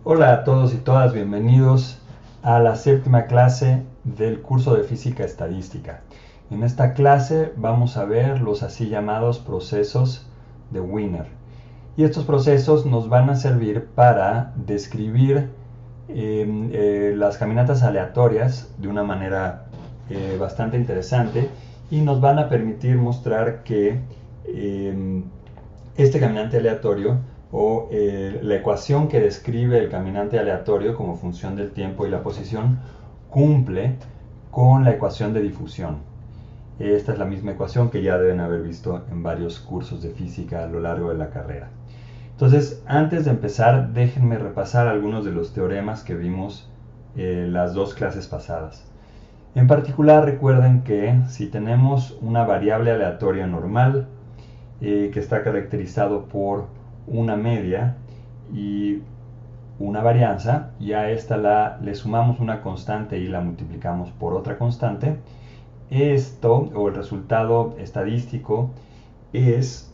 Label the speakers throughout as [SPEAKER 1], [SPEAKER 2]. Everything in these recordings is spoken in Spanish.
[SPEAKER 1] Hola a todos y todas, bienvenidos a la séptima clase del curso de Física Estadística. En esta clase vamos a ver los así llamados procesos de Wiener. Y estos procesos nos van a servir para describir las caminatas aleatorias de una manera bastante interesante y nos van a permitir mostrar que este caminante aleatorio o la ecuación que describe el caminante aleatorio como función del tiempo y la posición cumple con la ecuación de difusión. Esta es la misma ecuación que ya deben haber visto en varios cursos de física a lo largo de la carrera. Entonces, antes de empezar, déjenme repasar algunos de los teoremas que vimos las dos clases pasadas. En particular, recuerden que si tenemos una variable aleatoria normal, que está caracterizado por una media y una varianza, y a esta le sumamos una constante y la multiplicamos por otra constante, esto o el resultado estadístico es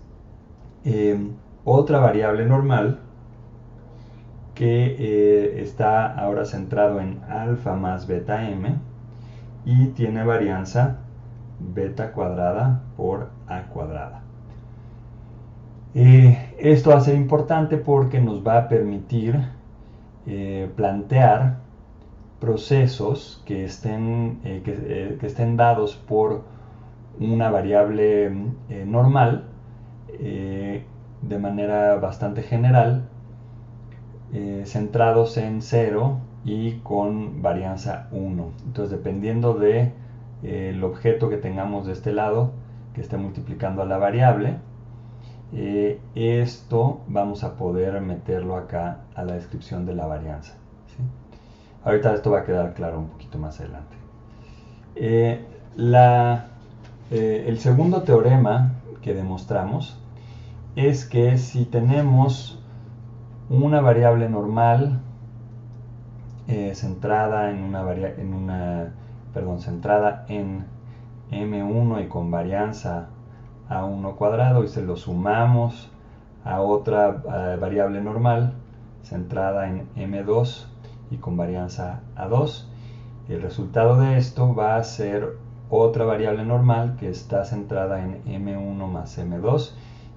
[SPEAKER 1] otra variable normal que está ahora centrado en alfa más beta m y tiene varianza beta cuadrada por a cuadrada. Esto va a ser importante porque nos va a permitir plantear procesos que estén dados por una variable normal de manera bastante general, centrados en 0 y con varianza 1. Entonces, dependiendo de el objeto que tengamos de este lado, que esté multiplicando a la variable, esto vamos a poder meterlo acá a la descripción de la varianza, ¿sí? Ahorita esto va a quedar claro un poquito más adelante. El segundo teorema que demostramos es que si tenemos una variable normal centrada centrada en m1 y con varianza a1 cuadrado y se lo sumamos a otra variable normal centrada en m2 y con varianza a2, el resultado de esto va a ser otra variable normal que está centrada en m1 más m2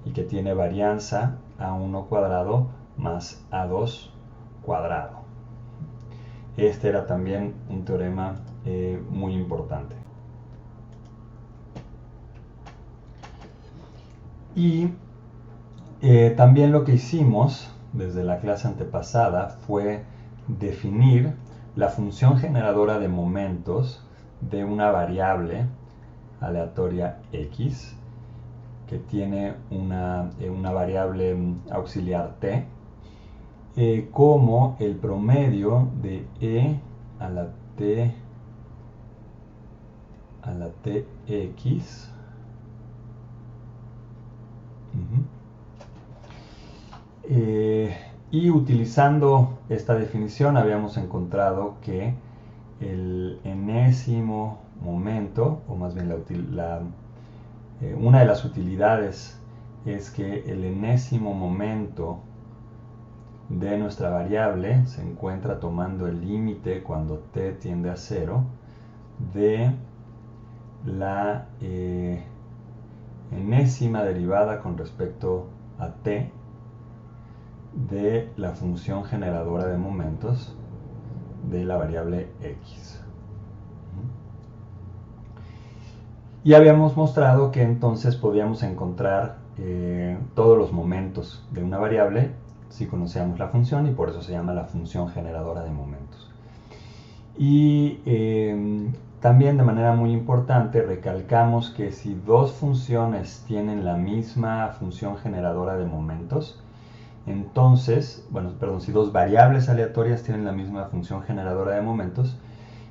[SPEAKER 1] y que tiene varianza a1 cuadrado más a2 cuadrado. Este era también un teorema muy importante. Y también lo que hicimos desde la clase antepasada fue definir la función generadora de momentos de una variable aleatoria x que tiene una variable auxiliar t como el promedio de e a la tx. Y utilizando esta definición habíamos encontrado que el enésimo momento, o más bien una de las utilidades es que el enésimo momento de nuestra variable se encuentra tomando el límite cuando t tiende a 0 de la enésima derivada con respecto a t de la función generadora de momentos de la variable x. Y habíamos mostrado que entonces podíamos encontrar todos los momentos de una variable si conocíamos la función, y por eso se llama la función generadora de momentos. Y también de manera muy importante recalcamos que si dos funciones tienen la misma función generadora de momentos, entonces, si dos variables aleatorias tienen la misma función generadora de momentos,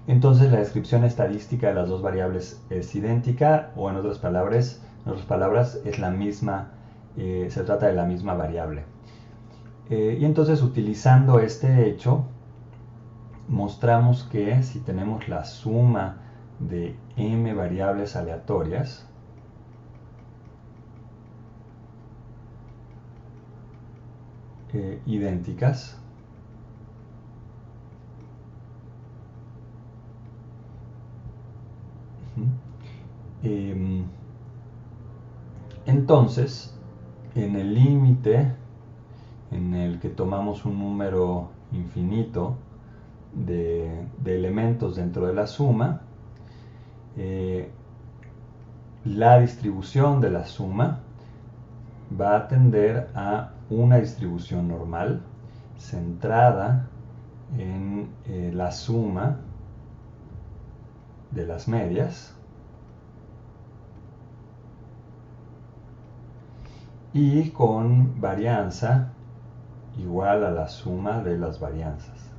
[SPEAKER 1] entonces la descripción estadística de las dos variables es idéntica, o en otras palabras es la misma, se trata de la misma variable. Y entonces, utilizando este hecho, mostramos que si tenemos la suma de m variables aleatorias, idénticas, entonces, en el límite en el que tomamos un número infinito de elementos dentro de la suma, la distribución de la suma va a tender a una distribución normal centrada en la suma de las medias y con varianza igual a la suma de las varianzas.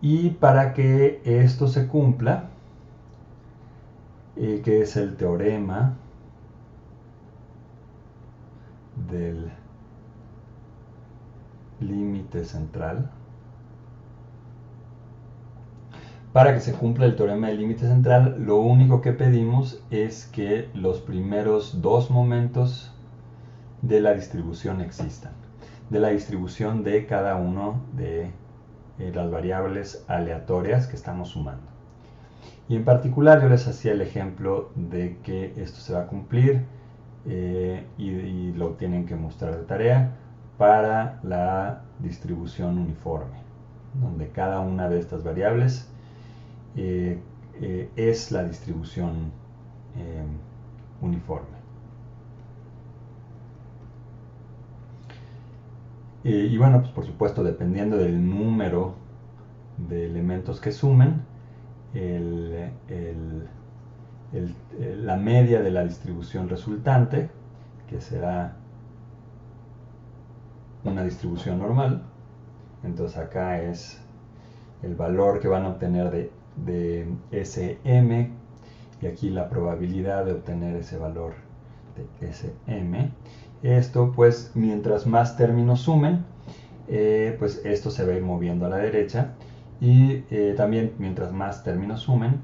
[SPEAKER 1] Y para que esto se cumpla, que es el teorema del límite central, para que se cumpla el teorema del límite central, lo único que pedimos es que los primeros dos momentos de la distribución existan, de la distribución de cada uno de las variables aleatorias que estamos sumando. Y en particular yo les hacía el ejemplo de que esto se va a cumplir y lo tienen que mostrar de tarea para la distribución uniforme, donde cada una de estas variables es la distribución uniforme. Y bueno, pues por supuesto, dependiendo del número de elementos que sumen, la media de la distribución resultante, que será una distribución normal, entonces acá es el valor que van a obtener de Sm, y aquí la probabilidad de obtener ese valor de Sm. Esto, pues, mientras más términos sumen, pues esto se va a ir moviendo a la derecha, y también mientras más términos sumen,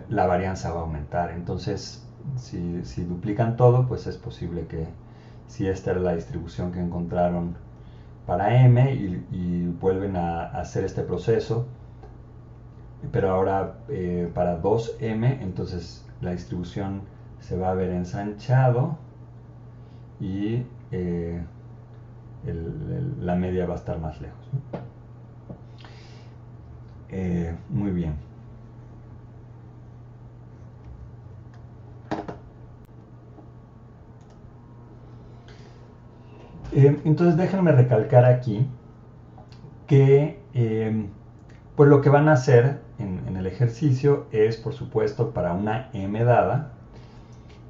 [SPEAKER 1] la varianza va a aumentar. Entonces, si duplican todo, pues es posible que, si esta era la distribución que encontraron para m y vuelven a hacer este proceso, pero ahora para 2m, entonces la distribución se va a ver ensanchado y la media va a estar más lejos, ¿no? Muy bien. Entonces déjenme recalcar aquí que pues lo que van a hacer en el ejercicio es, por supuesto, para una m dada,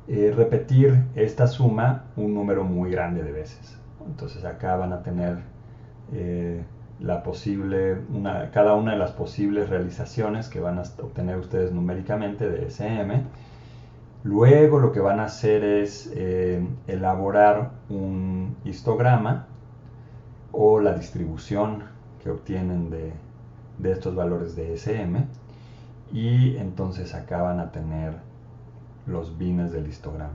[SPEAKER 1] repetir esta suma un número muy grande de veces. Entonces acá van a tener cada una de las posibles realizaciones que van a obtener ustedes numéricamente de Sm. Luego lo que van a hacer es elaborar un histograma o la distribución que obtienen de estos valores de Sm, y entonces acá van a tener los bines del histograma,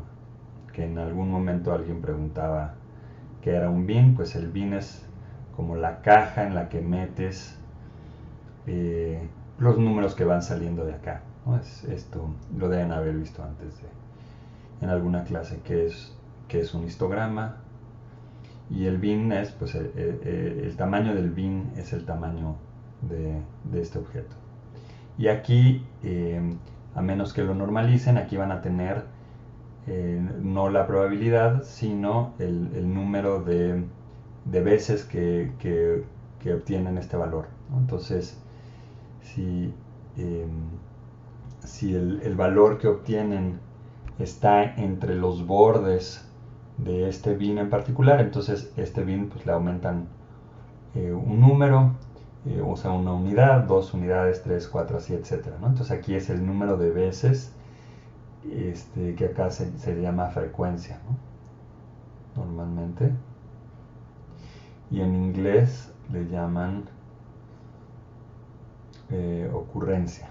[SPEAKER 1] que en algún momento alguien preguntaba qué era un bin. Pues el bin es como la caja en la que metes los números que van saliendo de acá, ¿no? Esto lo deben haber visto antes en alguna clase, que es un histograma, y el bin es, pues, el tamaño del bin es el tamaño de este objeto. Y aquí, a menos que lo normalicen, aquí van a tener no la probabilidad, sino el número de veces que obtienen este valor, ¿no? Entonces, si el valor que obtienen está entre los bordes de este bin en particular, entonces este bin, pues, le aumentan un número, o sea, una unidad, 2 unidades, 3, 4, así, etcétera, ¿no? Entonces aquí es el número de veces que acá se llama frecuencia, ¿no? Normalmente. Y en inglés le llaman ocurrencia.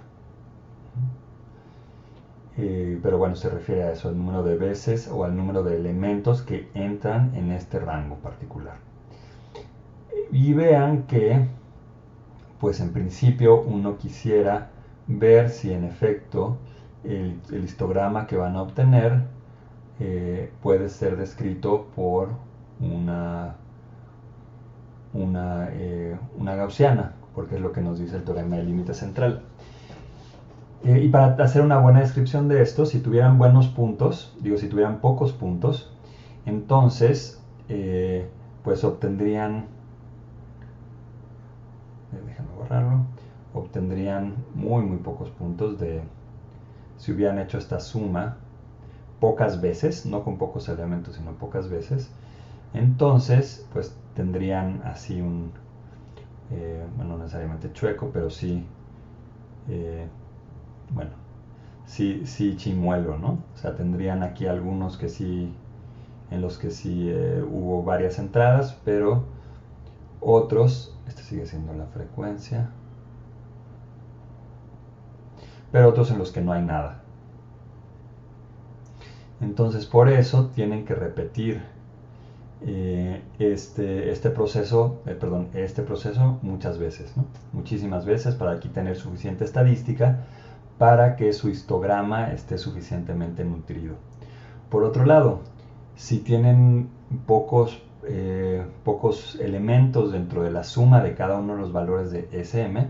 [SPEAKER 1] Pero bueno, se refiere a eso, al número de veces o al número de elementos que entran en este rango particular. Y vean que, pues en principio uno quisiera ver si en efecto el histograma que van a obtener puede ser descrito por una, una gaussiana, porque es lo que nos dice el teorema del límite central. Y para hacer una buena descripción de esto, si tuvieran buenos puntos, digo, si tuvieran pocos puntos, entonces, pues obtendrían, déjame borrarlo, obtendrían muy pocos puntos de, si hubieran hecho esta suma pocas veces, no con pocos elementos, sino pocas veces, entonces, pues tendrían así un, bueno, no necesariamente chueco, pero sí, bueno, sí chimuelo, ¿no? O sea, tendrían aquí algunos que sí, en los que sí hubo varias entradas, pero otros, este sigue siendo la frecuencia, pero otros en los que no hay nada. Entonces, por eso tienen que repetir este proceso muchas veces, ¿no? Muchísimas veces, para aquí tener suficiente estadística para que su histograma esté suficientemente nutrido. Por otro lado, si tienen pocos elementos dentro de la suma de cada uno de los valores de SM,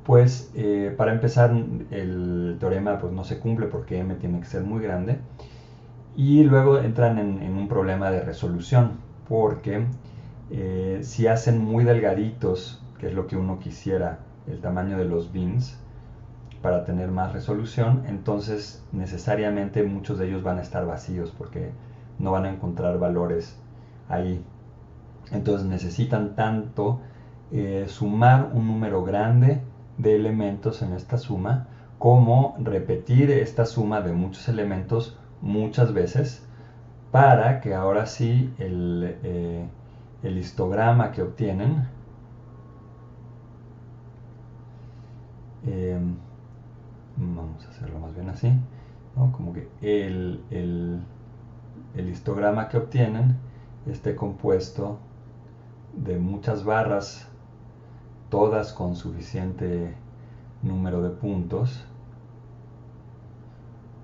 [SPEAKER 1] pues para empezar el teorema pues no se cumple porque M tiene que ser muy grande, y luego entran en un problema de resolución, porque si hacen muy delgaditos, que es lo que uno quisiera, el tamaño de los bins, para tener más resolución, entonces necesariamente muchos de ellos van a estar vacíos porque no van a encontrar valores ahí. Entonces necesitan tanto sumar un número grande de elementos en esta suma como repetir esta suma de muchos elementos muchas veces para que ahora sí el histograma que obtienen vamos a hacerlo más bien así, ¿no? Como que el histograma que obtienen esté compuesto de muchas barras, todas con suficiente número de puntos,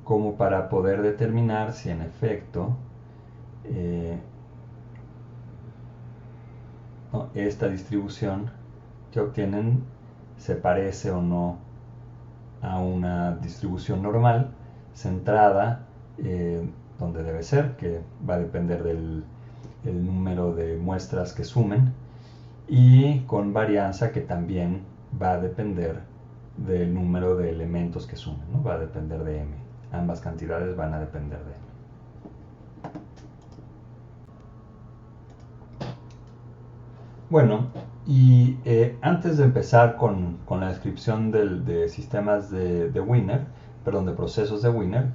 [SPEAKER 1] como para poder determinar si en efecto ¿no? esta distribución que obtienen se parece o no a una distribución normal centrada donde debe ser, que va a depender del el número de muestras que sumen, y con varianza que también va a depender del número de elementos que sumen, ¿no? Va a depender de m. Ambas cantidades van a depender de m. Bueno, y antes de empezar con la descripción de sistemas de Wiener, perdón, de procesos de Wiener,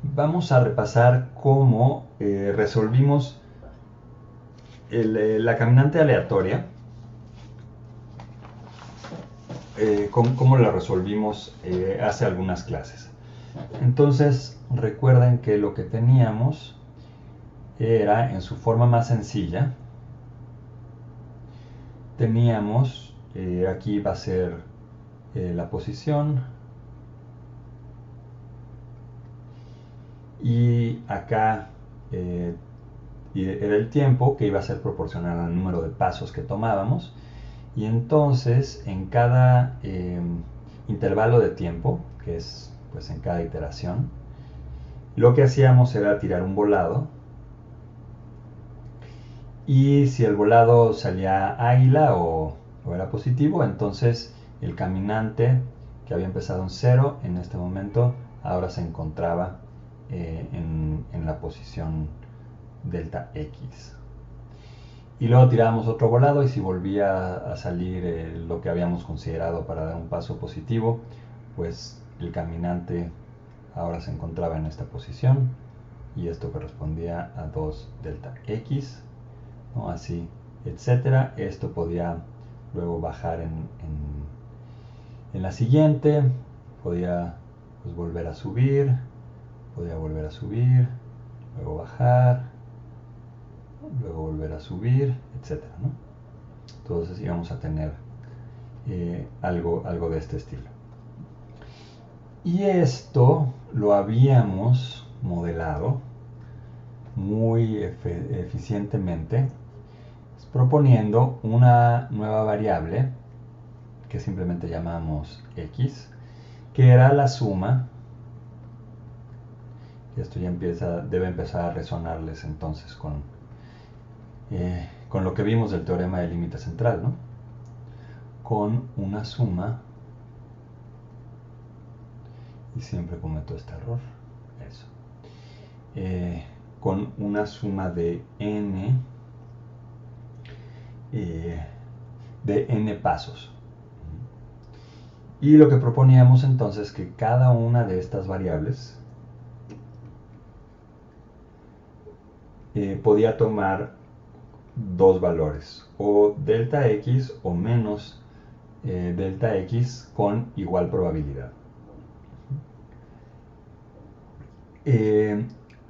[SPEAKER 1] vamos a repasar cómo resolvimos la caminante aleatoria, cómo la resolvimos hace algunas clases. Entonces, recuerden que lo que teníamos era, en su forma más sencilla, teníamos, aquí va a ser la posición, y acá era el tiempo, que iba a ser proporcional al número de pasos que tomábamos, y entonces en cada intervalo de tiempo, que es pues en cada iteración, lo que hacíamos era tirar un volado, y si el volado salía águila o era positivo, entonces el caminante que había empezado en 0 en este momento ahora se encontraba en la posición delta x. Y luego tirábamos otro volado, y si volvía a salir lo que habíamos considerado para dar un paso positivo, pues el caminante ahora se encontraba en esta posición, y esto correspondía a 2 delta x, ¿no? Así, etcétera. Esto podía luego bajar en la siguiente, podía pues volver a subir, podía volver a subir, luego bajar, luego volver a subir, etcétera, ¿no? Entonces íbamos a tener algo de este estilo. Y esto lo habíamos modelado muy eficientemente proponiendo una nueva variable que simplemente llamamos x, que era la suma. Y esto ya debe empezar a resonarles entonces con lo que vimos del teorema del límite central, ¿no? Con una suma, y siempre cometo este error, eso, con una suma de n pasos. Y lo que proponíamos entonces es que cada una de estas variables podía tomar dos valores, o delta x o menos delta x con igual probabilidad.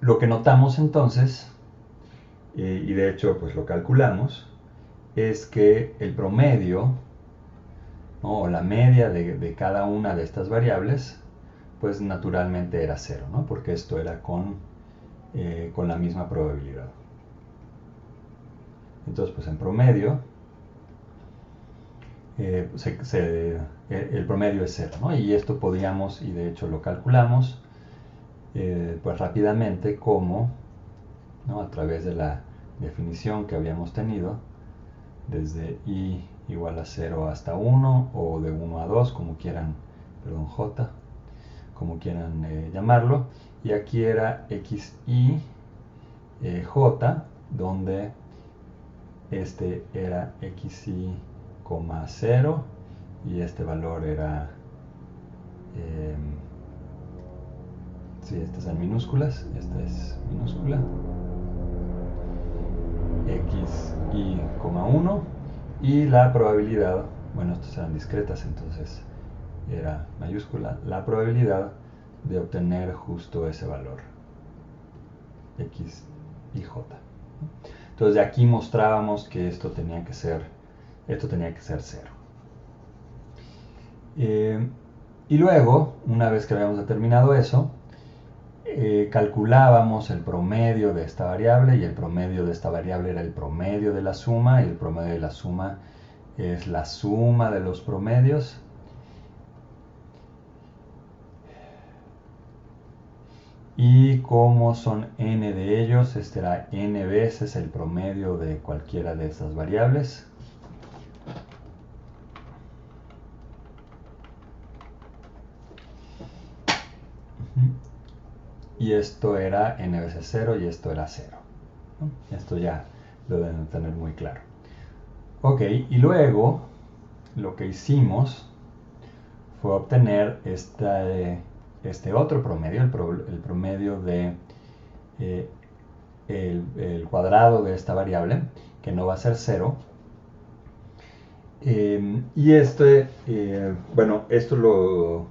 [SPEAKER 1] Lo que notamos entonces, y de hecho pues lo calculamos, es que el promedio, ¿no?, o la media de cada una de estas variables, pues naturalmente era 0, ¿no?, porque esto era con la misma probabilidad. Entonces, pues en promedio, el promedio es 0, ¿no? Y esto podíamos, y de hecho lo calculamos, pues rápidamente como, ¿no?, a través de la definición que habíamos tenido, desde i igual a 0 hasta 1, o de 1 a 2, como quieran, perdón, j, como quieran llamarlo, y aquí era xi j, donde este era xi, 0, y este valor era, sí, esta es en minúsculas, esta es minúscula, xi, 1, y la probabilidad, bueno, estas eran discretas, entonces era mayúscula, la probabilidad de obtener justo ese valor, x y j. Entonces de aquí mostrábamos que esto tenía que ser 0. Y luego, una vez que habíamos determinado eso, calculábamos el promedio de esta variable, y el promedio de esta variable era el promedio de la suma, y el promedio de la suma es la suma de los promedios. Y como son n de ellos, este era n veces el promedio de cualquiera de esas variables. Y esto era n veces 0 y esto era 0. Esto ya lo deben tener muy claro. Ok, y luego lo que hicimos fue obtener este otro promedio, el promedio de el cuadrado de esta variable, que no va a ser 0. Y bueno, esto lo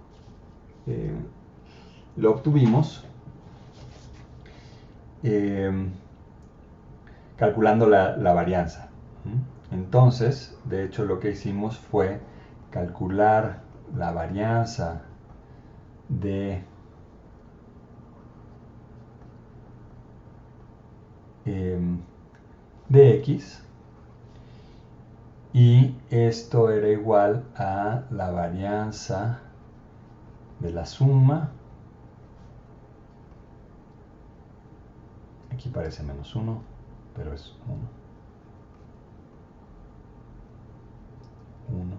[SPEAKER 1] obtuvimos calculando la varianza. Entonces, de hecho, lo que hicimos fue calcular la varianza de x, y esto era igual a la varianza de la suma, aquí parece menos 1, pero es 1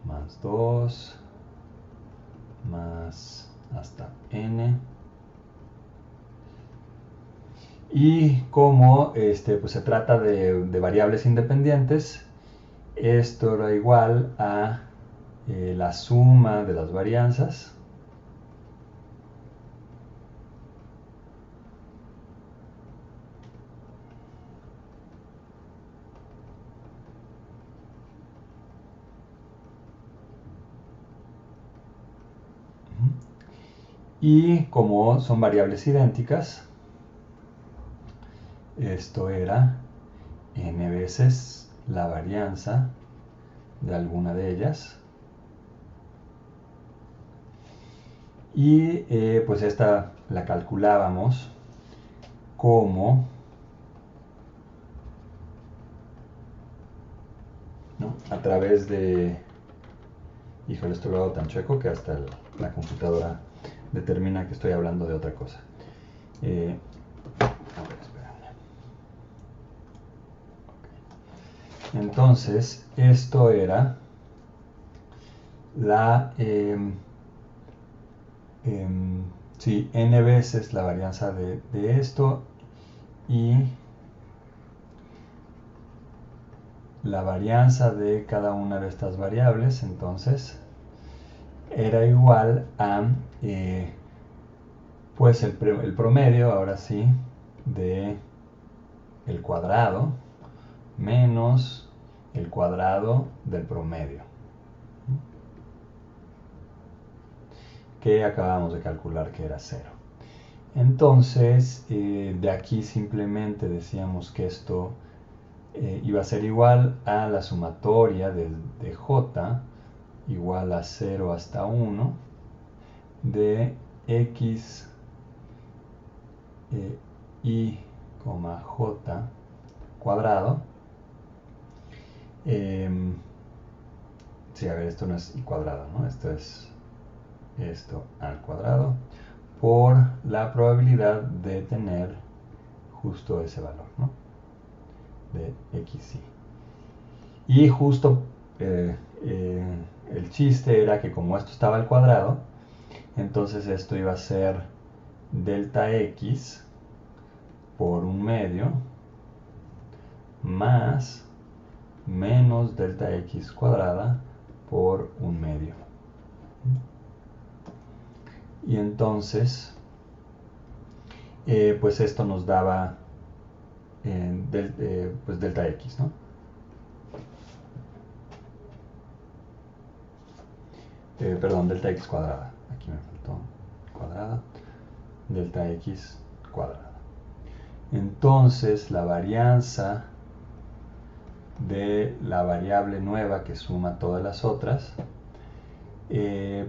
[SPEAKER 1] más 2 más hasta n. Y como pues se trata de variables independientes, esto era igual a la suma de las varianzas y como son variables idénticas, esto era n veces la varianza de alguna de ellas. Y pues esta la calculábamos como, ¿no?, a través de... Híjole, esto lo hago tan chueco que hasta la computadora determina que estoy hablando de otra cosa. A ver, espérame. Okay. Entonces, esto era la... sí, n veces la varianza de esto, y la varianza de cada una de estas variables, entonces, era igual a pues el promedio, ahora sí, de el cuadrado menos el cuadrado del promedio, que acabamos de calcular que era 0. Entonces, de aquí simplemente decíamos que esto iba a ser igual a la sumatoria de j igual a 0 hasta 1 de x y, j cuadrado. Sí, a ver, esto no es y cuadrado, ¿no? Esto es esto al cuadrado por la probabilidad de tener justo ese valor, ¿no?, de x y justo el chiste era que como esto estaba al cuadrado, entonces esto iba a ser delta x por un medio más menos delta x cuadrada por un medio. Y entonces, pues esto nos daba pues delta x, ¿no? Perdón, delta x cuadrada. Aquí me faltó cuadrada. Delta x cuadrada. Entonces, la varianza de la variable nueva que suma todas las otras,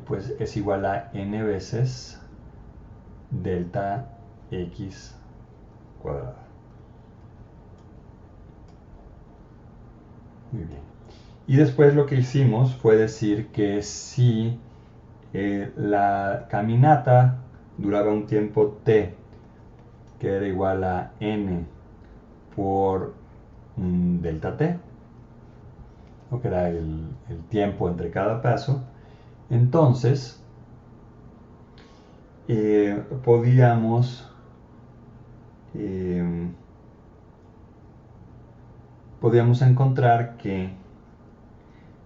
[SPEAKER 1] pues es igual a n veces delta x cuadrada. Muy bien. Y después lo que hicimos fue decir que si la caminata duraba un tiempo t que era igual a n por delta t, o que era el tiempo entre cada paso, entonces podíamos encontrar que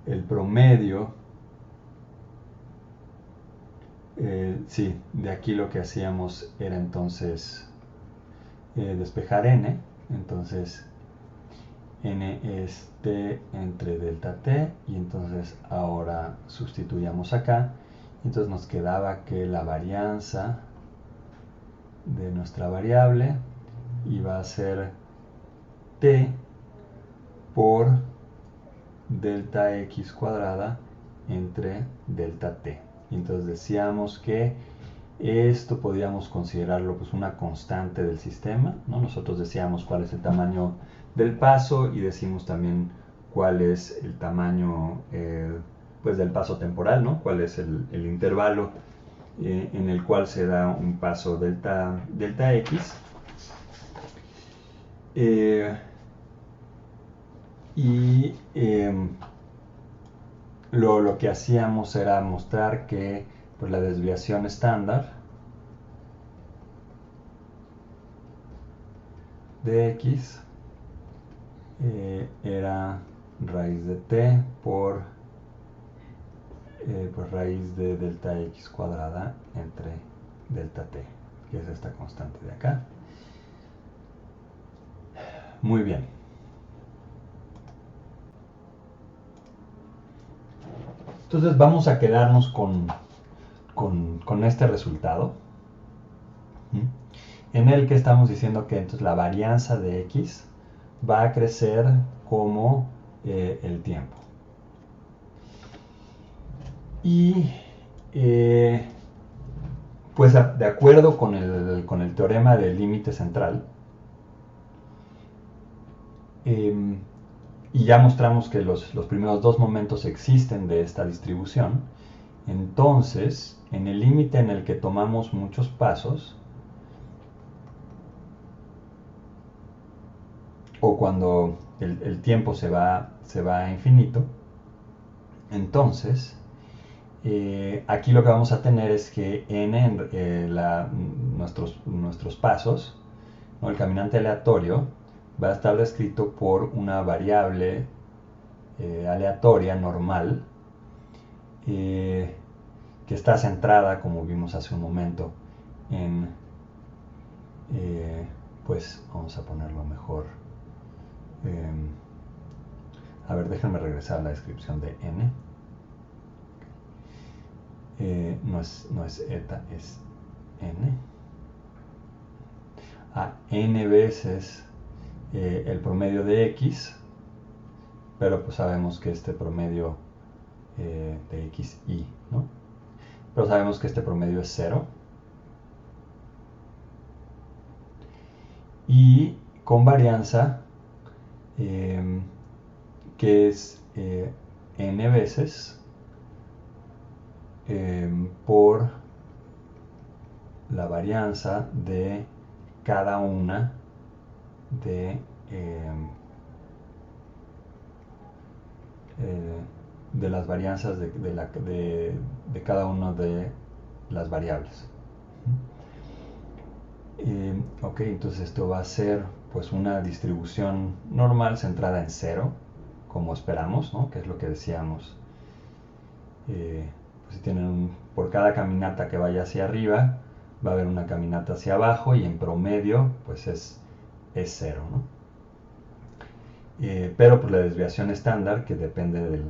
[SPEAKER 1] el promedio, sí, de aquí lo que hacíamos era entonces despejar n, entonces n es t entre delta t, y entonces ahora sustituíamos acá, entonces nos quedaba que la varianza de nuestra variable iba a ser t por delta x cuadrada entre delta t. Y entonces decíamos que esto podíamos considerarlo pues una constante del sistema, ¿no? Nosotros decíamos cuál es el tamaño del paso y decimos también cuál es el tamaño pues del paso temporal, ¿no? Cuál es el intervalo en el cual se da un paso delta x. Y lo que hacíamos era mostrar que pues, la desviación estándar de x era raíz de t por pues raíz de delta x cuadrada entre delta t, que es esta constante de acá. Muy bien. Entonces vamos a quedarnos con este resultado, en el que estamos diciendo que entonces la varianza de x va a crecer como el tiempo. Y pues de acuerdo con el teorema del límite central, y ya mostramos que los primeros dos momentos existen de esta distribución, entonces en el límite en el que tomamos muchos pasos, o cuando el tiempo se va a infinito, entonces aquí lo que vamos a tener es que n, nuestros pasos, ¿no? El caminante aleatorio va a estar descrito por una variable aleatoria normal que está centrada, como vimos hace un momento, en, pues vamos a ponerlo mejor. A ver, déjenme regresar a la descripción de n. No es eta, es n. A n veces el promedio de x, pero pues sabemos que este promedio de xy, ¿no? Pero sabemos que este promedio es 0. Y con varianza, que es n veces por la varianza de cada una de las varianzas de cada una de las variables. Ok, entonces esto va a ser pues una distribución normal centrada en 0, como esperamos, ¿no? Que es lo que decíamos. Pues si tienen por cada caminata que vaya hacia arriba, va a haber una caminata hacia abajo y en promedio pues es 0, ¿no? Pero pues la desviación estándar, que depende de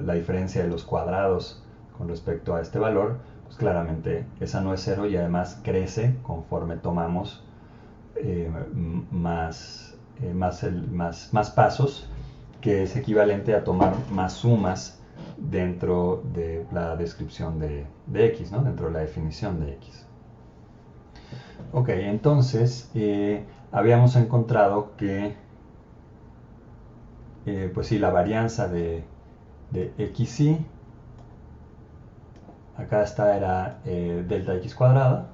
[SPEAKER 1] la diferencia de los cuadrados con respecto a este valor, pues claramente esa no es 0 y además crece conforme tomamos más pasos, que es equivalente a tomar más sumas dentro de la descripción de x, ¿no? Dentro de la definición de x. Ok, entonces habíamos encontrado que pues sí, la varianza de xy, acá está, era delta x cuadrada.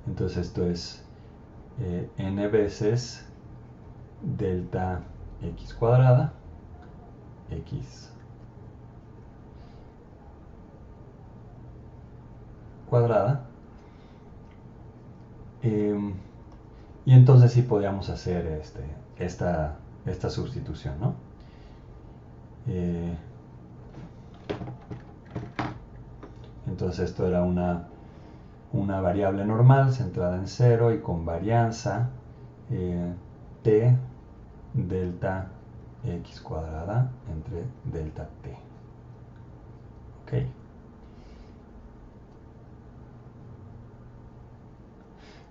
[SPEAKER 1] Entonces esto es n veces delta x cuadrada, x cuadrada. Y entonces sí podíamos hacer esta sustitución, ¿no? Entonces esto era una variable normal centrada en 0 y con varianza t delta x cuadrada entre delta t. Ok.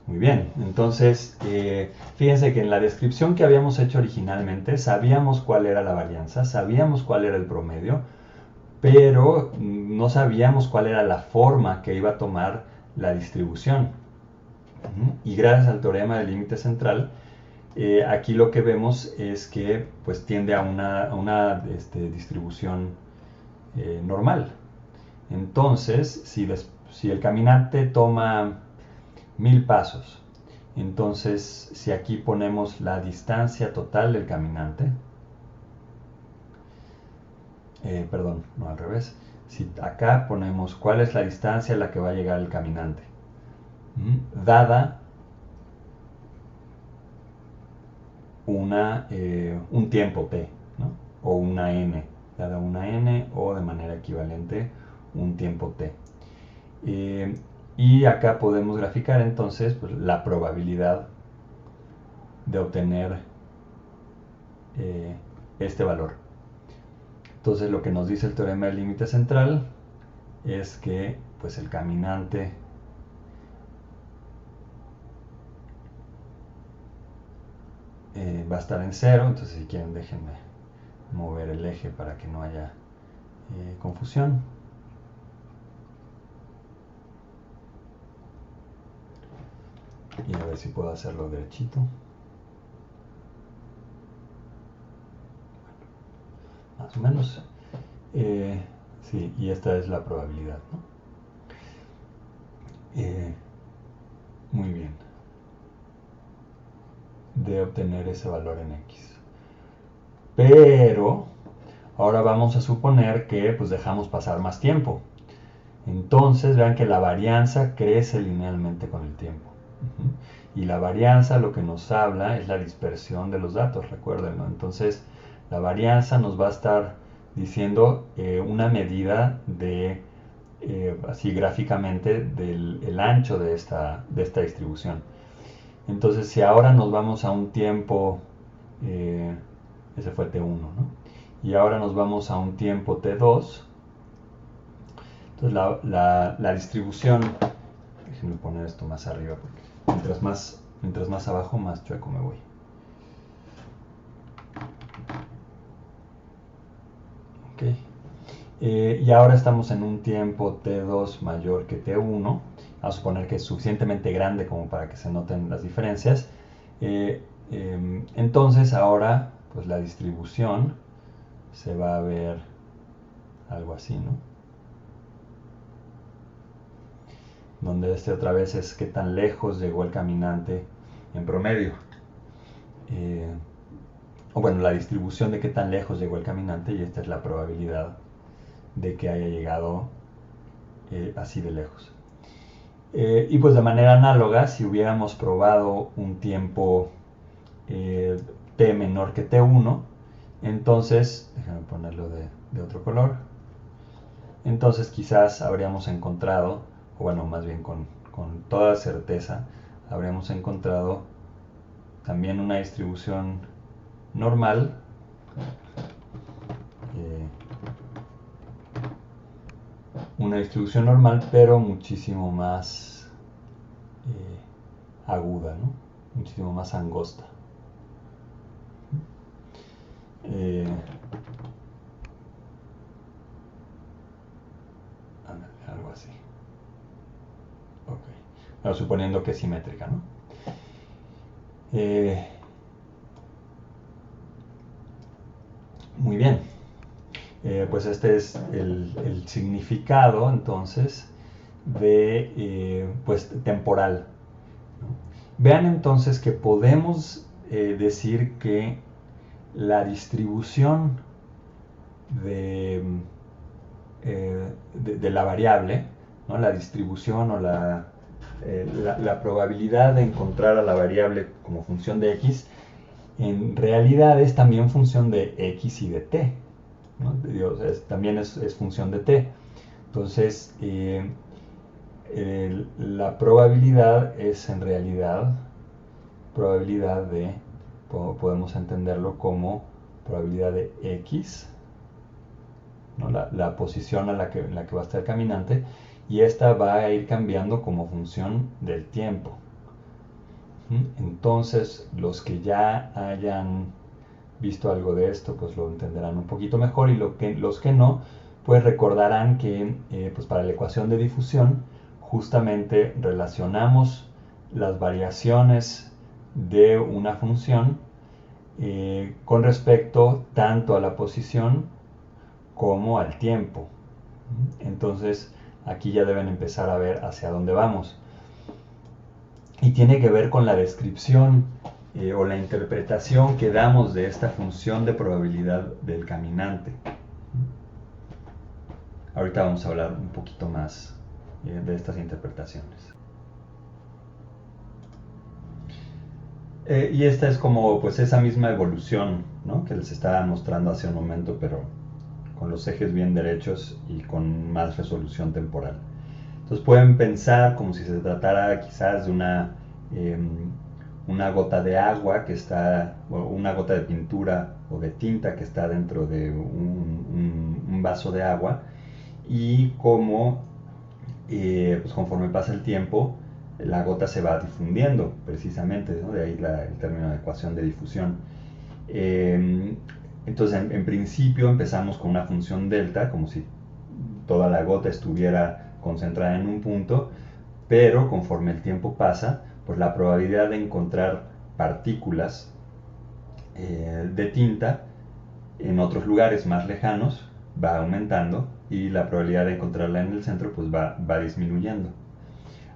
[SPEAKER 1] Muy bien, entonces fíjense que en la descripción que habíamos hecho originalmente sabíamos cuál era la varianza, sabíamos cuál era el promedio, pero no sabíamos cuál era la forma que iba a tomar la distribución. Y gracias al teorema del límite central, aquí lo que vemos es que pues tiende a una distribución normal. Entonces, si el caminante toma 1000 pasos, entonces si aquí ponemos la distancia total del caminante, perdón, no al revés, si acá ponemos cuál es la distancia a la que va a llegar el caminante, dada un tiempo t, ¿no? O una n, dada una n o de manera equivalente un tiempo t. Y acá podemos graficar entonces pues, la probabilidad de obtener este valor. Entonces lo que nos dice el teorema del límite central es que pues el caminante va a estar en 0, entonces si quieren déjenme mover el eje para que no haya confusión. Y a ver si puedo hacerlo derechito. Más o menos. Sí, y esta es la probabilidad, ¿no? Muy bien. De obtener ese valor en X. Pero ahora vamos a suponer que pues dejamos pasar más tiempo. Entonces vean que la varianza crece linealmente con el tiempo. Y la varianza lo que nos habla es la dispersión de los datos, recuerden, ¿no? Entonces la varianza nos va a estar diciendo una medida de, así gráficamente, del ancho de esta distribución. Entonces si ahora nos vamos a un tiempo, ese fue T1, ¿no? Y ahora nos vamos a un tiempo T2, entonces la distribución, déjenme poner esto más arriba porque mientras más abajo más chueco me voy. Okay. Y ahora estamos en un tiempo T2 mayor que T1. Vamos a suponer que es suficientemente grande como para que se noten las diferencias. Entonces ahora pues la distribución se va a ver algo así, ¿no? Donde otra vez es qué tan lejos llegó el caminante en promedio. O bueno, la distribución de qué tan lejos llegó el caminante, y esta es la probabilidad de que haya llegado así de lejos. Y pues de manera análoga, si hubiéramos probado un tiempo t menor que t1, entonces, déjame ponerlo de otro color, entonces quizás habríamos encontrado, o bueno, más bien con toda certeza, habríamos encontrado también una distribución normal, pero muchísimo más aguda, ¿no? Muchísimo más angosta. Algo así. Ok. Pero suponiendo que es simétrica, ¿no? Muy bien. Pues este es el significado entonces de pues temporal. Vean entonces que podemos decir que la distribución de la variable, ¿no? La distribución o la probabilidad de encontrar a la variable como función de x, en realidad es también función de x y de t, ¿no? También es función de t. Entonces, la probabilidad es en realidad probabilidad de, podemos entenderlo como probabilidad de x, ¿no? La posición en la que va a estar el caminante, y esta va a ir cambiando como función del tiempo. Entonces, los que ya hayan visto algo de esto, pues lo entenderán un poquito mejor, y los que no, pues recordarán que pues para la ecuación de difusión justamente relacionamos las variaciones de una función con respecto tanto a la posición como al tiempo. Entonces aquí ya deben empezar a ver hacia dónde vamos. Y tiene que ver con la descripción o la interpretación que damos de esta función de probabilidad del caminante. Ahorita vamos a hablar un poquito más de estas interpretaciones. Y esta es como pues esa misma evolución, ¿no? Que les estaba mostrando hace un momento, pero con los ejes bien derechos y con más resolución temporal. Entonces pueden pensar como si se tratara quizás de una gota de agua que está, o una gota de pintura o de tinta que está dentro de un vaso de agua, y como pues conforme pasa el tiempo la gota se va difundiendo precisamente, ¿no? De ahí el término de ecuación de difusión. Entonces, en principio empezamos con una función delta, como si toda la gota estuviera concentrada en un punto, pero conforme el tiempo pasa, pues la probabilidad de encontrar partículas de tinta en otros lugares más lejanos va aumentando y la probabilidad de encontrarla en el centro pues va disminuyendo.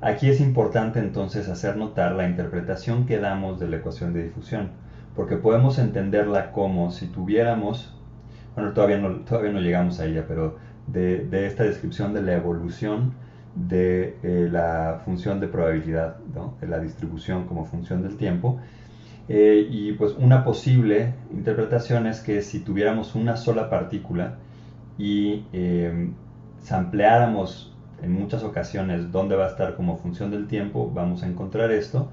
[SPEAKER 1] Aquí es importante entonces hacer notar la interpretación que damos de la ecuación de difusión, porque podemos entenderla como si tuviéramos, bueno, todavía no llegamos a ella, pero de esta descripción de la evolución de la función de probabilidad, ¿no? De la distribución como función del tiempo. Y pues una posible interpretación es que si tuviéramos una sola partícula y sampleáramos en muchas ocasiones dónde va a estar como función del tiempo, vamos a encontrar esto.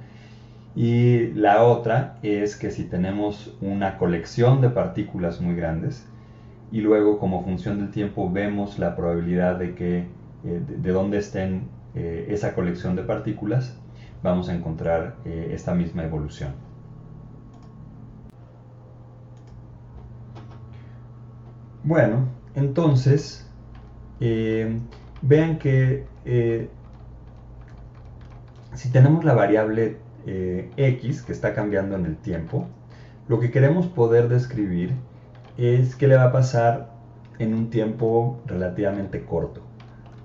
[SPEAKER 1] Y la otra es que si tenemos una colección de partículas muy grandes y luego como función del tiempo vemos la probabilidad de que de dónde estén esa colección de partículas, vamos a encontrar esta misma evolución. Bueno, entonces vean que si tenemos la variable x que está cambiando en el tiempo, lo que queremos poder describir es qué le va a pasar en un tiempo relativamente corto,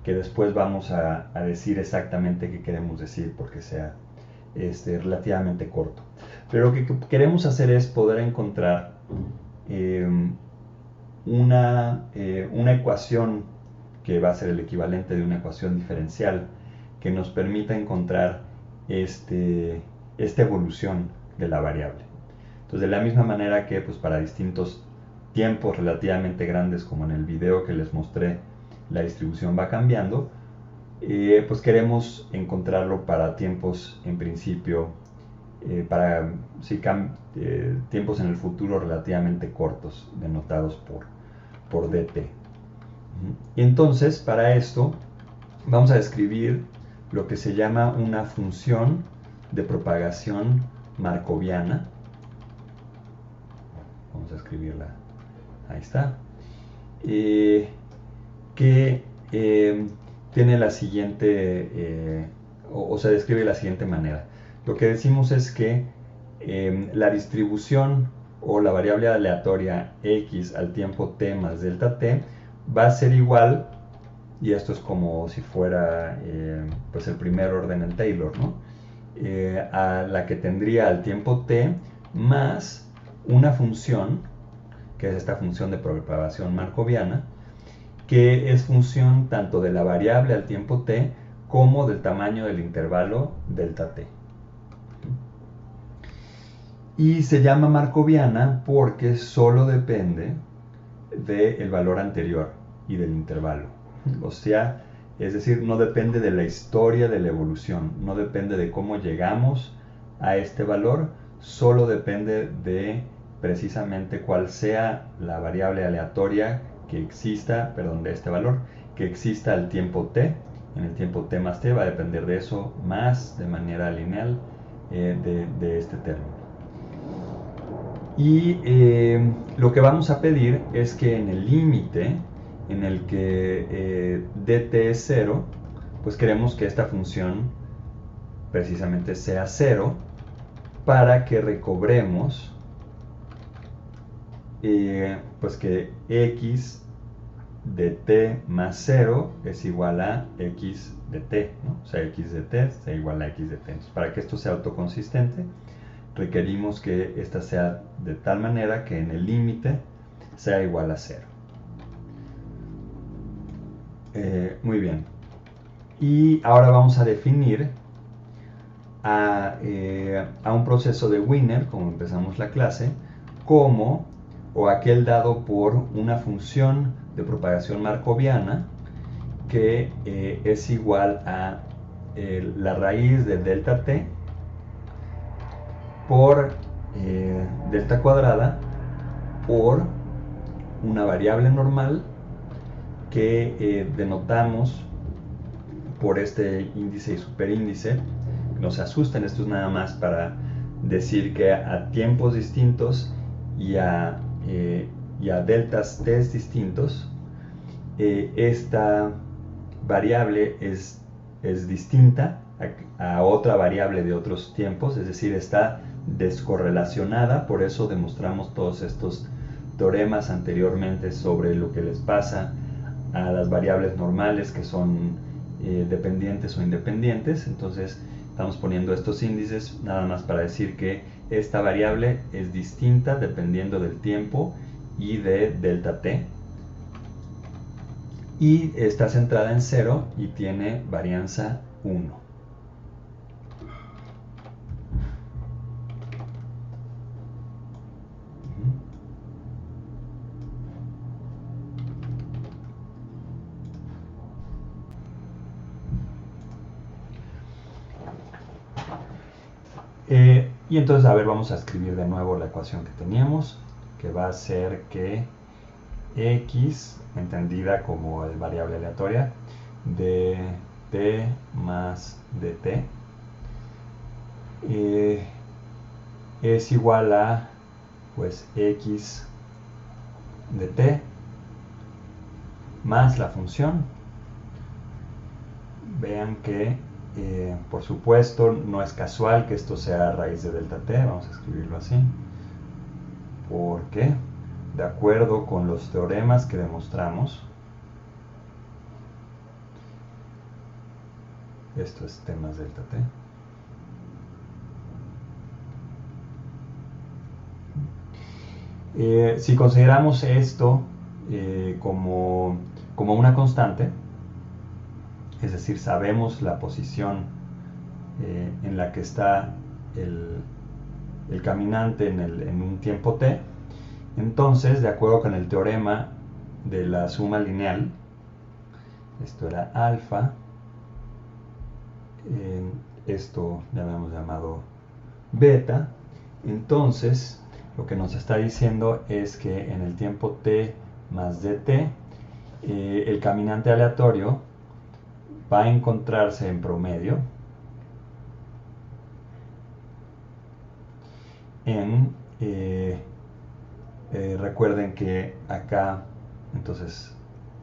[SPEAKER 1] que después vamos a decir exactamente qué queremos decir porque sea relativamente corto. Pero lo que queremos hacer es poder encontrar una ecuación que va a ser el equivalente de una ecuación diferencial que nos permita encontrar esta evolución de la variable. Entonces, de la misma manera que pues, para distintos tiempos relativamente grandes, como en el video que les mostré, la distribución va cambiando, pues queremos encontrarlo para tiempos en principio, para tiempos en el futuro relativamente cortos, denotados por dt. Y entonces, para esto, vamos a describir lo que se llama una función de propagación markoviana. Vamos a escribirla. Ahí está. Que tiene la siguiente, o se describe de la siguiente manera. Lo que decimos es que la distribución o la variable aleatoria x al tiempo t más delta t va a ser igual, y esto es como si fuera pues el primer orden en Taylor, ¿no? A la que tendría al tiempo t más una función, que es esta función de propagación markoviana, que es función tanto de la variable al tiempo t como del tamaño del intervalo delta t. Y se llama markoviana porque solo depende del valor anterior y del intervalo. O sea, es decir, no depende de la historia de la evolución, no depende de cómo llegamos a este valor, solo depende de precisamente cuál sea la variable aleatoria que exista, perdón, de este valor, que exista al tiempo t. En el tiempo t más t va a depender de eso más de manera lineal de este término. Y lo que vamos a pedir es que en el límite en el que dt es 0, pues queremos que esta función precisamente sea 0 para que recobremos pues que x de t más 0 es igual a x de t, ¿no? O sea, x de t sea igual a x de t. Entonces, para que esto sea autoconsistente, requerimos que esta sea de tal manera que en el límite sea igual a 0. Muy bien. Y ahora vamos a definir a un proceso de Wiener, como empezamos la clase, como o aquel dado por una función de propagación markoviana que es igual a la raíz de delta t por delta cuadrada por una variable normal que denotamos por este índice y superíndice no se asusten, esto es nada más para decir que a tiempos distintos y a deltas t distintos, esta variable es distinta a otra variable de otros tiempos, es decir, está descorrelacionada. Por eso demostramos todos estos teoremas anteriormente sobre lo que les pasa a las variables normales que son dependientes o independientes. Entonces estamos poniendo estos índices nada más para decir que esta variable es distinta dependiendo del tiempo y de delta t, y está centrada en 0 y tiene varianza 1. Y entonces, a ver, vamos a escribir de nuevo la ecuación que teníamos, que va a ser que x, entendida como variable aleatoria, de t más dt, es igual a, pues, x de t más la función. Vean que por supuesto no es casual que esto sea raíz de delta t, vamos a escribirlo así, porque de acuerdo con los teoremas que demostramos, esto es t más delta t, si consideramos esto como una constante, es decir, sabemos la posición en la que está el caminante en un tiempo t, entonces, de acuerdo con el teorema de la suma lineal, esto era alfa, esto ya habíamos llamado beta, entonces lo que nos está diciendo es que en el tiempo t más dt, el caminante aleatorio va a encontrarse en promedio en, recuerden que acá, entonces,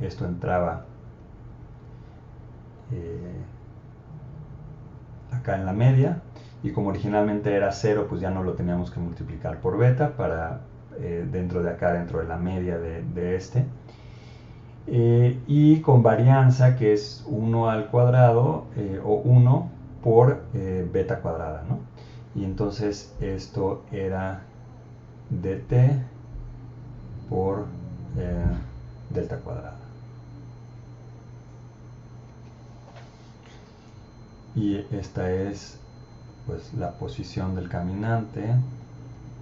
[SPEAKER 1] esto entraba acá en la media, y como originalmente era 0, pues ya no lo teníamos que multiplicar por beta para dentro de acá, dentro de la media de este. Y con varianza, que es 1 al cuadrado o 1 por beta cuadrada, ¿no? Y entonces esto era dt por delta cuadrada. Y esta es, pues, la posición del caminante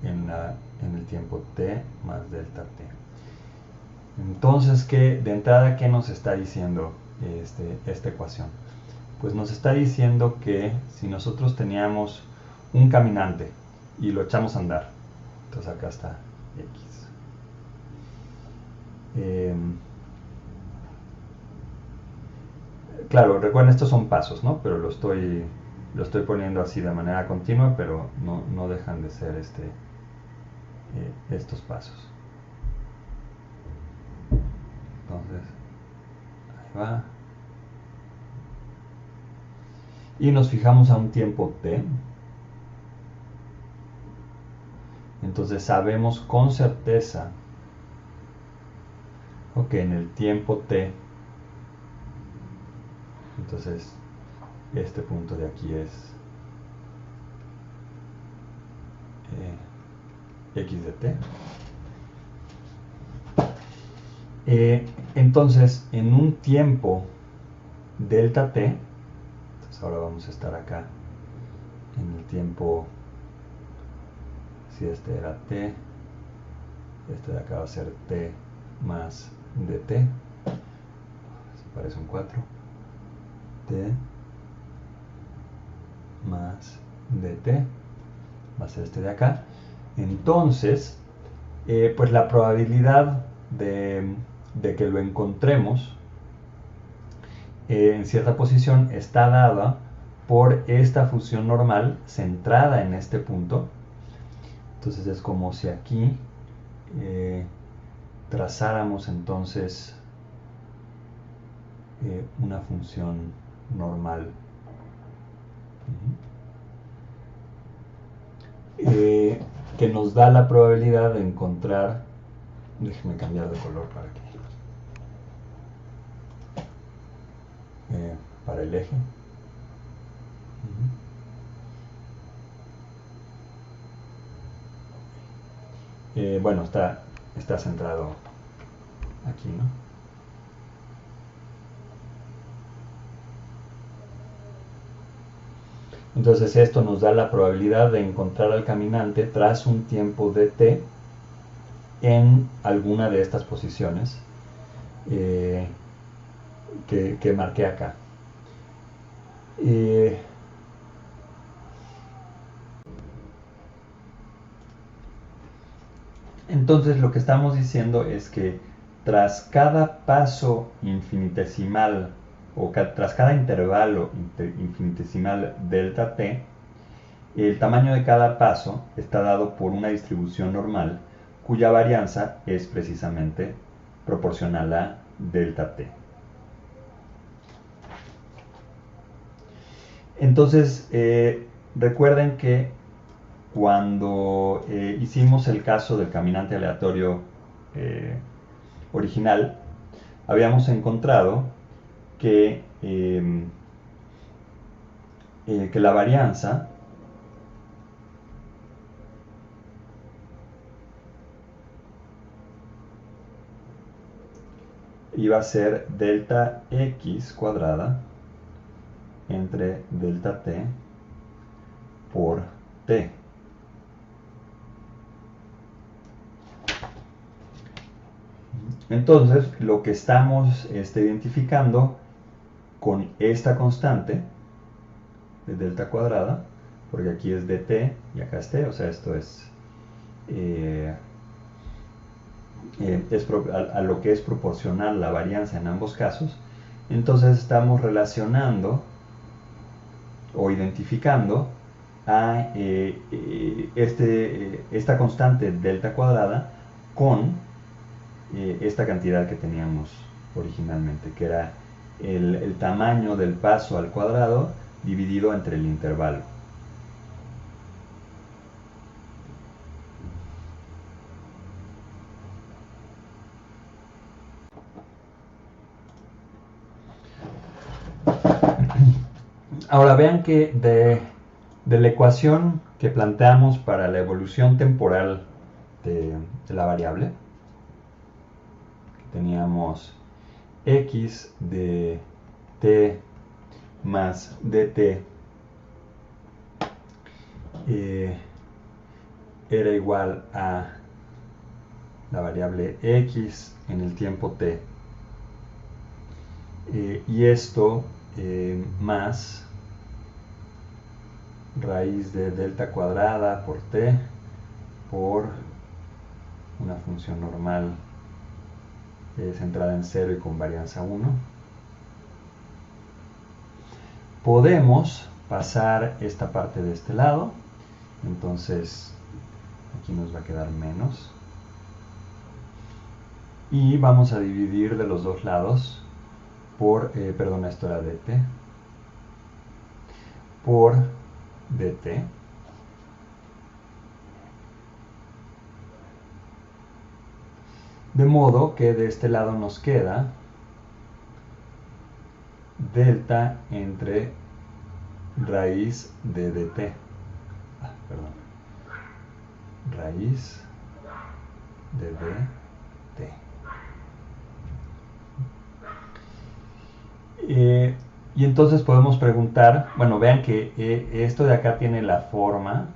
[SPEAKER 1] en el tiempo t más delta t. Entonces, de entrada, ¿qué nos está diciendo esta ecuación? Pues nos está diciendo que si nosotros teníamos un caminante y lo echamos a andar, entonces acá está x. Claro, recuerden, estos son pasos, ¿no? Pero lo estoy poniendo así de manera continua, pero no dejan de ser estos pasos. Entonces, ahí va. Y nos fijamos a un tiempo t. Entonces sabemos con certeza que en el tiempo t, entonces este punto de aquí es x de t. Entonces, en un tiempo delta t, entonces ahora vamos a estar acá en el tiempo, si este era t, este de acá va a ser t más dt, se parece un 4, t más dt va a ser este de acá. Entonces, pues la probabilidad de que lo encontremos en cierta posición está dada por esta función normal centrada en este punto. Entonces es como si aquí trazáramos entonces una función normal. Que nos da la probabilidad de encontrar, déjeme cambiar de color para el eje. Bueno, está centrado aquí, ¿no? Entonces esto nos da la probabilidad de encontrar al caminante tras un tiempo de t en alguna de estas posiciones que marqué acá. Entonces lo que estamos diciendo es que tras cada paso infinitesimal o tras cada intervalo infinitesimal delta t, el tamaño de cada paso está dado por una distribución normal cuya varianza es precisamente proporcional a delta t. Entonces, recuerden que cuando hicimos el caso del caminante aleatorio original, habíamos encontrado que la varianza iba a ser delta x cuadrada entre delta t por t. Entonces, lo que estamos identificando con esta constante de delta cuadrada, porque aquí es dt y acá es t, o sea, esto es a lo que es proporcional la varianza en ambos casos. Entonces estamos relacionando o identificando a esta constante delta cuadrada con esta cantidad que teníamos originalmente, que era el tamaño del paso al cuadrado dividido entre el intervalo. Ahora vean que de la ecuación que planteamos para la evolución temporal de la variable, teníamos x de t más dt era igual a la variable x en el tiempo t, y esto más raíz de delta cuadrada por t por una función normal centrada en 0 y con varianza 1. Podemos pasar esta parte de este lado, entonces aquí nos va a quedar menos, y vamos a dividir de los dos lados por, perdón, esto era dt, por dt, de modo que de este lado nos queda delta entre raíz de dt, raíz de dt. Y entonces podemos preguntar, bueno, vean que esto de acá tiene la forma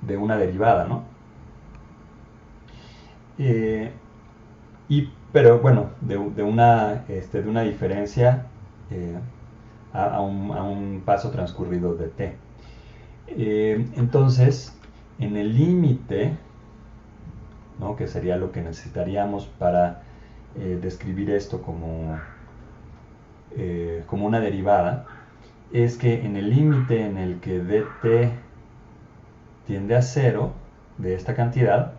[SPEAKER 1] de una derivada, ¿no? Pero bueno, de una diferencia a un paso transcurrido de t. Entonces, en el límite, ¿no?, que sería lo que necesitaríamos para describir esto como una derivada, es que en el límite en el que dt tiende a 0 de esta cantidad,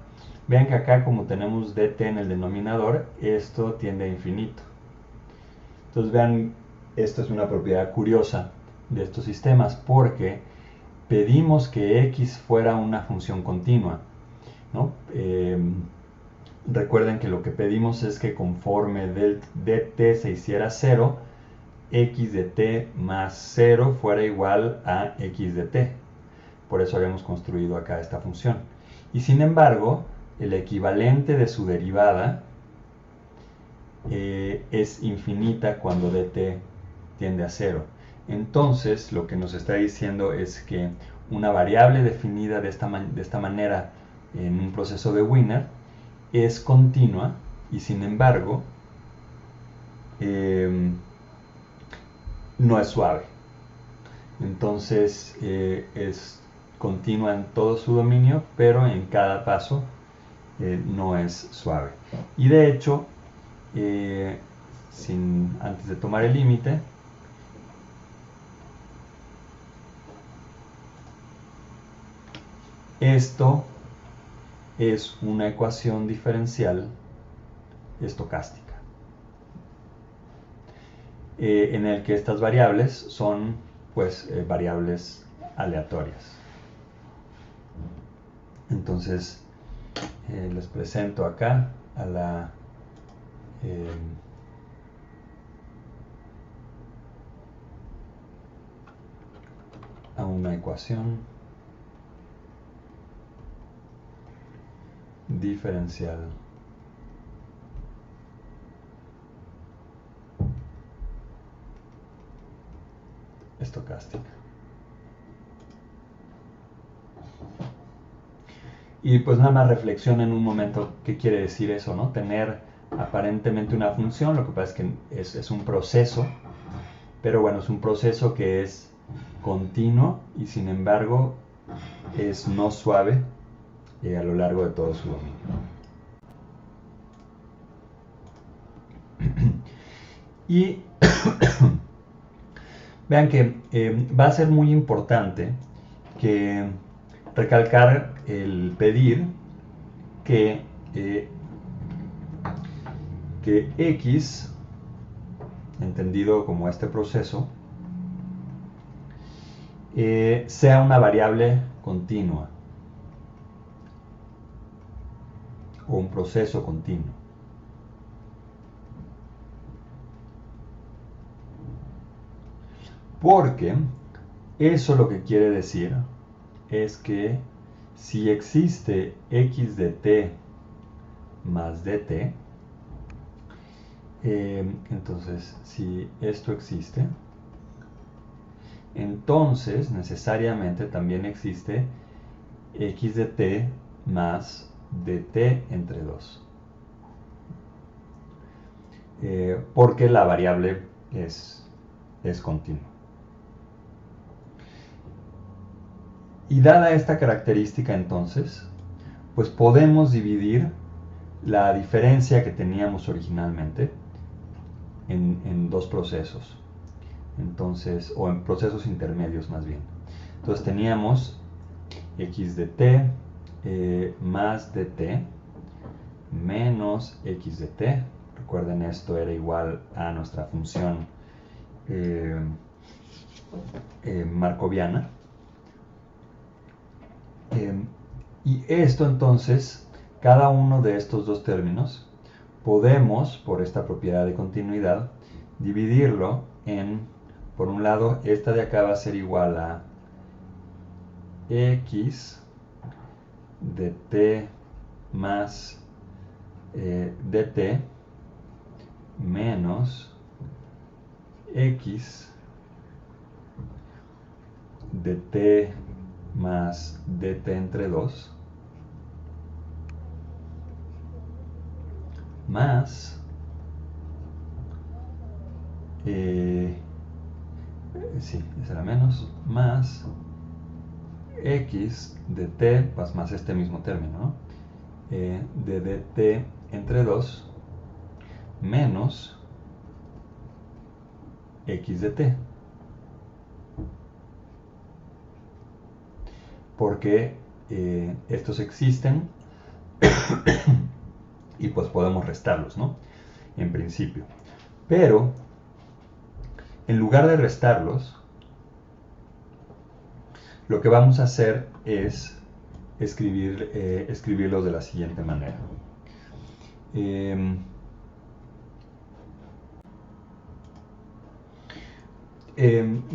[SPEAKER 1] vean que acá como tenemos dt en el denominador, esto tiende a infinito. Entonces vean, esto es una propiedad curiosa de estos sistemas porque pedimos que x fuera una función continua, ¿no? Recuerden que lo que pedimos es que conforme dt se hiciera 0, x de t más 0 fuera igual a x de t. Por eso habíamos construido acá esta función. Y sin embargo, el equivalente de su derivada es infinita cuando dt tiende a 0. Entonces, lo que nos está diciendo es que una variable definida de esta manera en un proceso de Wiener es continua y sin embargo no es suave. Entonces es continua en todo su dominio, pero en cada paso no es suave. Y de hecho, antes de tomar el límite, esto es una ecuación diferencial estocástica, en el que estas variables son pues variables aleatorias. Entonces les presento acá a una ecuación diferencial estocástica. Y pues nada más reflexionen un momento qué quiere decir eso, ¿no? Tener aparentemente una función, lo que pasa es que es un proceso, pero bueno, es un proceso que es continuo y sin embargo es no suave a lo largo de todo su dominio. Y vean que va a ser muy importante que recalcar el pedir que x, entendido como este proceso, sea una variable continua o un proceso continuo. Porque eso lo que quiere decir es que si existe x de t más dt, entonces si esto existe, entonces necesariamente también existe x de t más dt entre 2. Porque la variable es continua. Y dada esta característica entonces, pues podemos dividir la diferencia que teníamos originalmente en dos procesos. Entonces, o en procesos intermedios más bien. Entonces teníamos x de t más dt menos x de t. Recuerden, esto era igual a nuestra función markoviana. Y esto entonces, cada uno de estos dos términos, podemos, por esta propiedad de continuidad, dividirlo en, por un lado, esta de acá va a ser igual a x de t más dt menos x de t más dt entre 2 más sí, ese era menos, más x de t más este mismo término, ¿no? De dt entre 2 menos x de t. porque estos existen y pues podemos restarlos, ¿no? En principio. Pero, en lugar de restarlos, lo que vamos a hacer es escribirlos de la siguiente manera.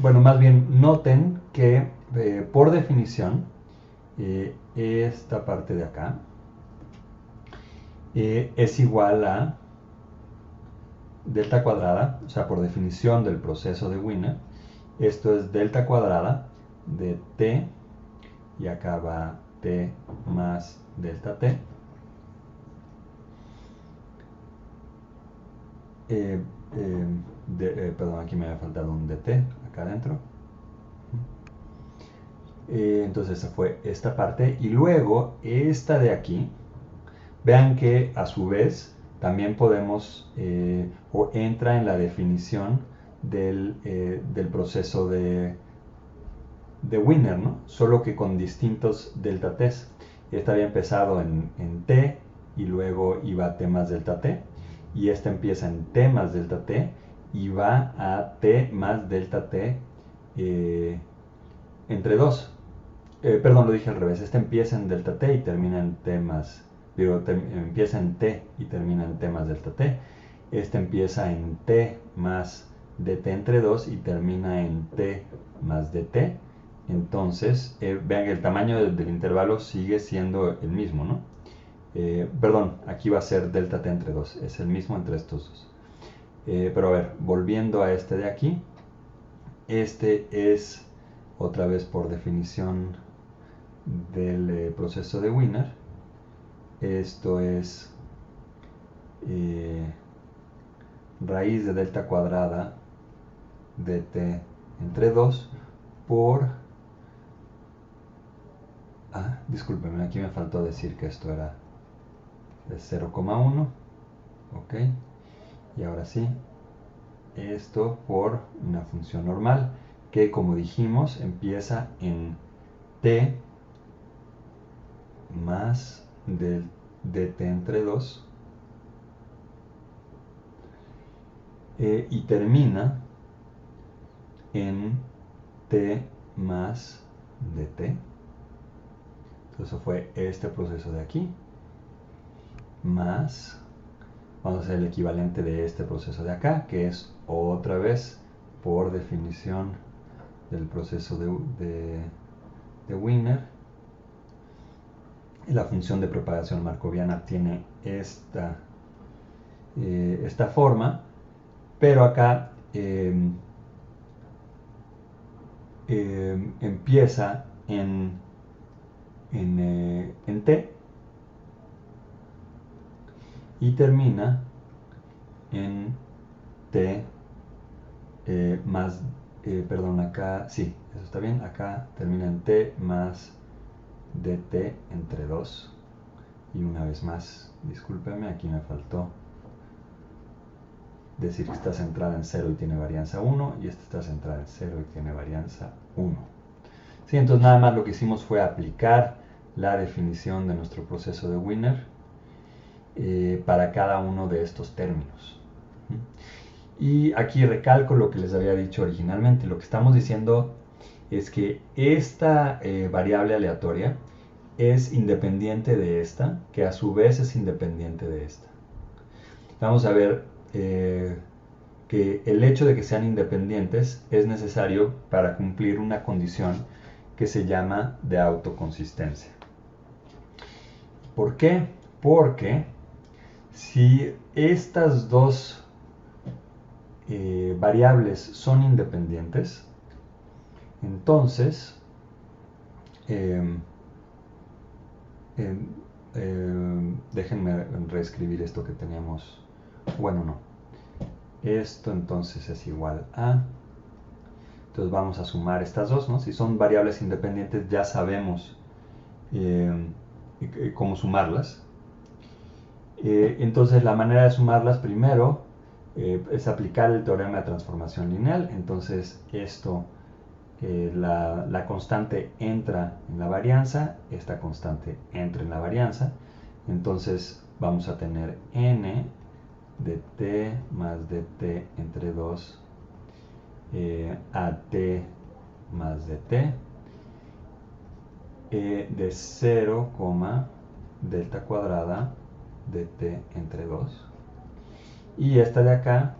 [SPEAKER 1] Bueno, más bien noten que por definición esta parte de acá es igual a delta cuadrada, o sea, por definición del proceso de Wiener, esto es delta cuadrada de t, y acá va t más delta t, perdón, aquí me había faltado un dt acá adentro. Entonces esa fue esta parte, y luego esta de aquí, vean que a su vez también podemos, o entra en la definición del proceso de Wiener, ¿no? Solo que con distintos delta t's. Esta había empezado en t y luego iba a t más delta t, y esta empieza en t más delta t y va a t más delta t entre 2. Perdón, lo dije al revés. Esta empieza en delta t y termina en t más, empieza en t y termina en t más delta t. Este empieza en t más dt entre 2 y termina en t más dt. Entonces, vean que el tamaño del intervalo sigue siendo el mismo, ¿no? Perdón, aquí va a ser delta t entre 2, es el mismo entre estos dos. Pero a ver, volviendo a este de aquí, este es otra vez por definición del proceso de Wiener. Esto es raíz de delta cuadrada de t entre 2 por... discúlpenme, aquí me faltó decir que esto era de 0,1. Ok, y ahora sí, esto por una función normal que, como dijimos, empieza en t más del dt entre 2 y termina en t más dt. Entonces eso fue este proceso de aquí, más, vamos a hacer el equivalente de este proceso de acá, que es otra vez por definición del proceso de Wiener. La función de propagación markoviana tiene esta forma, pero acá empieza en t y termina en t más, perdón, acá, sí, eso está bien, acá termina en t más dt entre 2, y una vez más, discúlpeme, aquí me faltó decir que está centrada en 0 y tiene varianza 1, y esta está centrada en 0 y tiene varianza 1. Sí, entonces nada más lo que hicimos fue aplicar la definición de nuestro proceso de Wiener para cada uno de estos términos. Y aquí recalco lo que les había dicho originalmente. Lo que estamos diciendo es que esta variable aleatoria es independiente de esta, que a su vez es independiente de esta. Vamos a ver que el hecho de que sean independientes es necesario para cumplir una condición que se llama de autoconsistencia. ¿Por qué? Porque si estas dos variables son independientes, entonces déjenme reescribir esto que teníamos. Bueno, no. Esto entonces es igual a... Entonces vamos a sumar estas dos, ¿no? Si son variables independientes ya sabemos cómo sumarlas. Entonces la manera de sumarlas primero es aplicar el teorema de transformación lineal. Entonces esto la constante entra en la varianza, esta constante entra en la varianza, entonces vamos a tener n de t más dt entre 2 a t más dt de 0, delta cuadrada de t entre 2, y esta de acá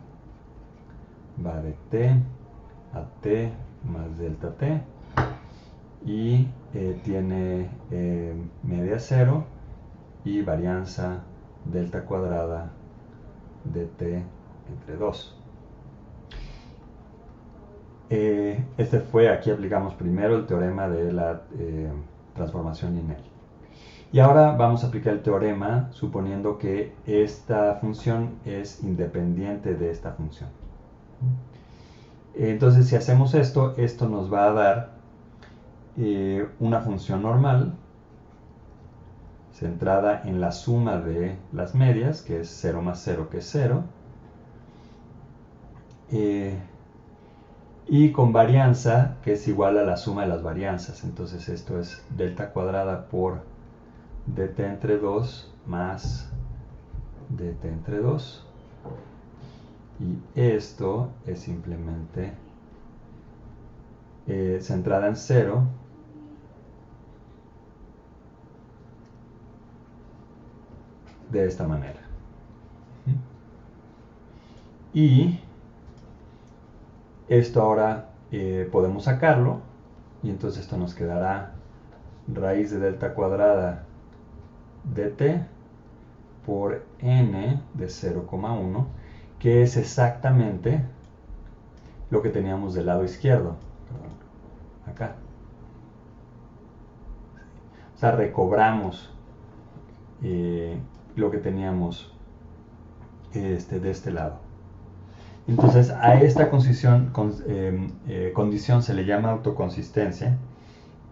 [SPEAKER 1] va de t a t más delta t, y tiene media 0 y varianza delta cuadrada de t entre 2. Aquí aplicamos primero el teorema de la transformación lineal. Y ahora vamos a aplicar el teorema suponiendo que esta función es independiente de esta función. Entonces, si hacemos esto, esto nos va a dar una función normal centrada en la suma de las medias, que es 0 más 0, que es 0, y con varianza, que es igual a la suma de las varianzas. Entonces esto es delta cuadrada por dt entre 2 más dt entre 2, y esto es simplemente centrada en 0 de esta manera. Y esto ahora podemos sacarlo, y entonces esto nos quedará raíz de delta cuadrada dt por n de 0,1, que es exactamente lo que teníamos del lado izquierdo. Acá. O sea, recobramos lo que teníamos de este lado. Entonces, a esta condición se le llama autoconsistencia,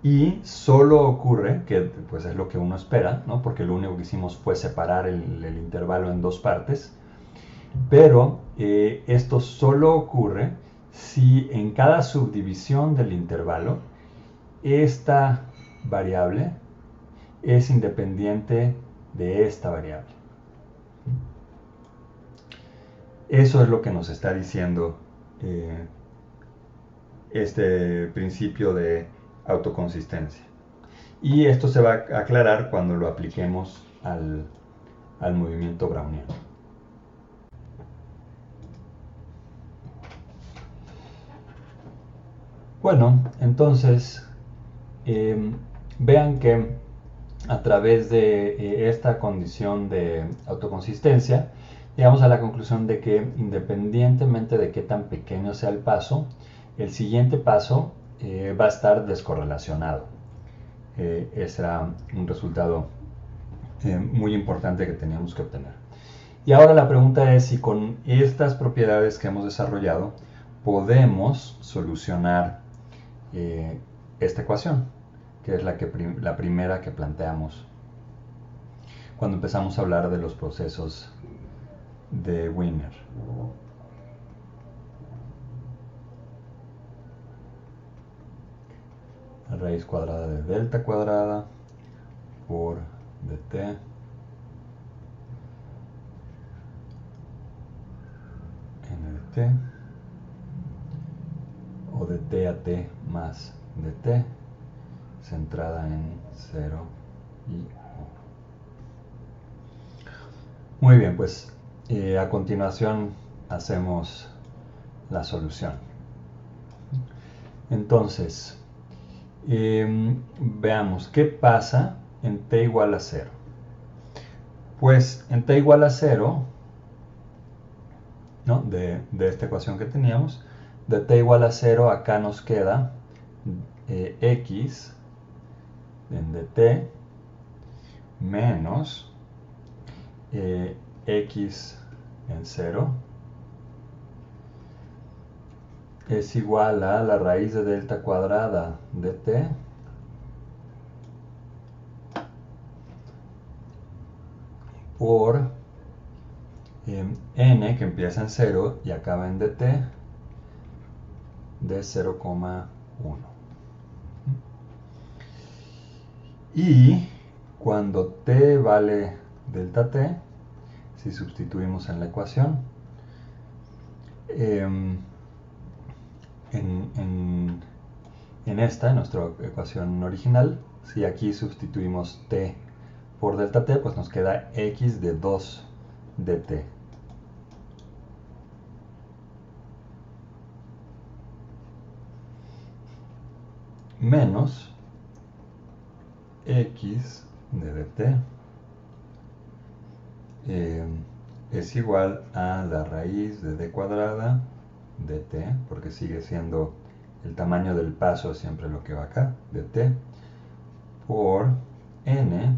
[SPEAKER 1] y solo ocurre, que pues es lo que uno espera, ¿no? Porque lo único que hicimos fue separar el intervalo en dos partes, pero esto solo ocurre si en cada subdivisión del intervalo esta variable es independiente de esta variable. Eso es lo que nos está diciendo este principio de autoconsistencia. Y esto se va a aclarar cuando lo apliquemos al movimiento browniano. Bueno, entonces vean que a través de esta condición de autoconsistencia llegamos a la conclusión de que independientemente de qué tan pequeño sea el paso, el siguiente paso va a estar descorrelacionado. Ese era un resultado muy importante que teníamos que obtener. Y ahora la pregunta es si con estas propiedades que hemos desarrollado podemos solucionar esta ecuación, que es la primera que planteamos cuando empezamos a hablar de los procesos de Wiener. La raíz cuadrada de delta cuadrada por dt n de t, o de t a t más dt, centrada en 0 y 1. Muy bien, pues a continuación hacemos la solución. Entonces, veamos qué pasa en t igual a 0. Pues en t igual a 0, ¿no? de esta ecuación que teníamos, de t igual a 0 acá nos queda x en dt menos x en 0 es igual a la raíz de delta cuadrada de t por n, que empieza en 0 y acaba en dt, de 0,1. 1. Y cuando t vale delta t, si sustituimos en la ecuación, en esta, en nuestra ecuación original, si aquí sustituimos t por delta t, pues nos queda x de 2 dt. Menos x de dt es igual a la raíz de d cuadrada dt, porque sigue siendo el tamaño del paso siempre lo que va acá, dt, por n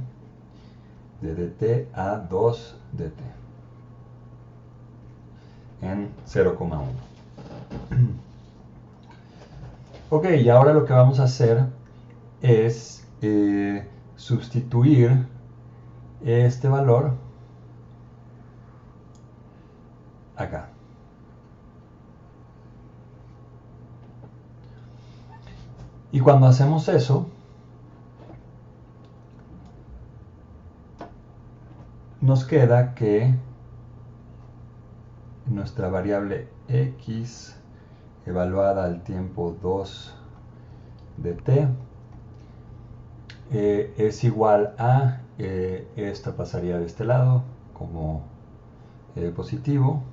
[SPEAKER 1] de dt a 2 dt en 0,1. Ok, y ahora lo que vamos a hacer es sustituir este valor acá. Y cuando hacemos eso, nos queda que nuestra variable x evaluada al tiempo 2 de t es igual a, esta pasaría de este lado como positivo,